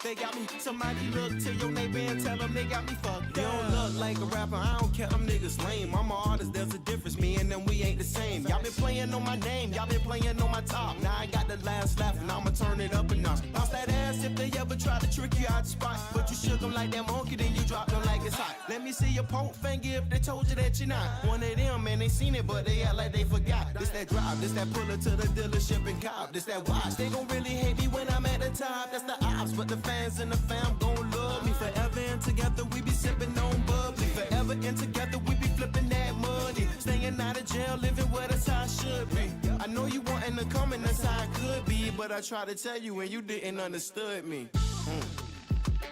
They got me. Somebody look to your neighbor and tell them they got me fucked up. You don't look like a rapper, I don't care, them niggas lame. I'm an artist, there's a difference, me and them, we ain't the same. Y'all been playing on my name, y'all been playing on my top. Now I got the last laugh and I'ma turn it up a notch. Bounce that ass if they ever try to trick you out the spot. But you shook them like that monkey, then you dropped them like it's hot. Let me see your poke finger if they told you that you're not one of them, man, they seen it, but they act like they forgot. This that drive, this that puller to the dealership and cop. This that watch, they gon' really hate me when I'm at the top. That's the ops, but the fans and the fam gon' love me forever. And together we be sipping on bubbly. Forever and together we be flipping that money. Staying out of jail, living where that's how I should be. I know you wantin' to come and that's how I could be, but I tried to tell you and you didn't understood me.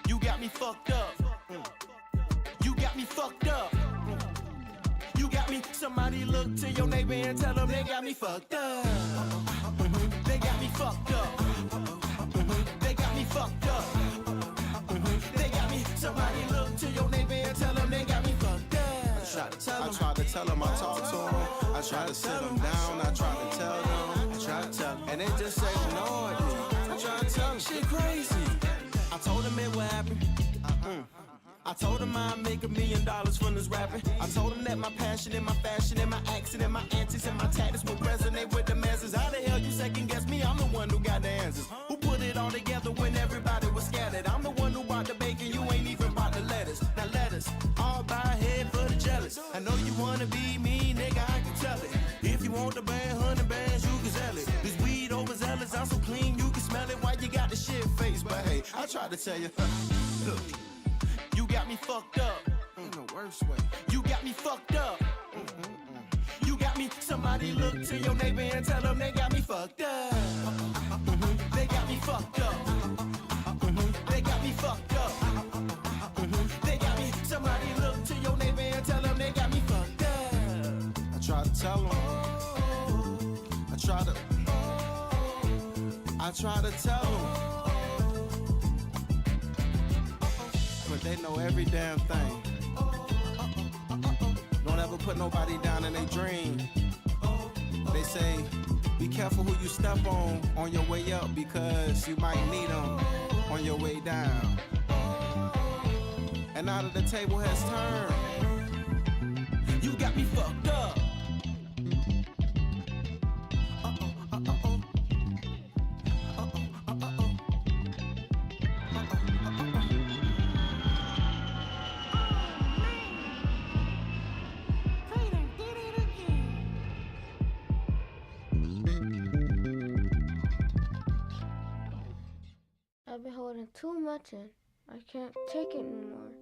You got me fucked up. You got me fucked up. You got me. Somebody look to your neighbor and tell them they got me fucked up. They got me fucked up. They got me fucked up. They got me. Somebody look to your neighbor and tell them they got me fucked up. I tried to tell them, I talked to them. I tried to sit them down. I tried to tell them. I tried to tell them. And they just say ignored me. I tried to tell them shit crazy. I told them it would happen. I told him I'd make $1 million from this rapping. I told him that my passion and my fashion and my accent and my antics and my tactics would resonate with the masses. How the hell you second guess me? I'm the one who got the answers. Who put it all together when everybody was scattered? I'm the one who brought the bacon, you ain't even brought the lettuce. Now let us all bow head for the jealous. I know you wanna be me, nigga, I can tell it. If you want the band, 100 bands, you can sell it. This weed overzealous, I'm so clean, you can smell it. Why you got the shit face? But hey, I tried to tell you, look. You got me fucked up. In the worst way. You got me fucked up. You got me. Somebody look to your neighbor and tell them they got me fucked up. They got me fucked up. They got me fucked up. They got me. Somebody look to your neighbor and tell them they got me fucked up. I tried to tell them. I tried to tell them. But they know every damn thing. Don't ever put nobody down in their dream. They say, be careful who you step on your way up, because you might need them on your way down. And now that the table has turned, you got me fucked up. I've been holding too much in. I can't take it anymore.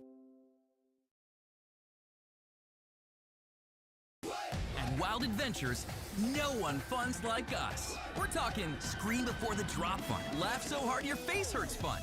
At Wild Adventures, no one funds like us. We're talking scream before the drop fun, laugh so hard your face hurts fun,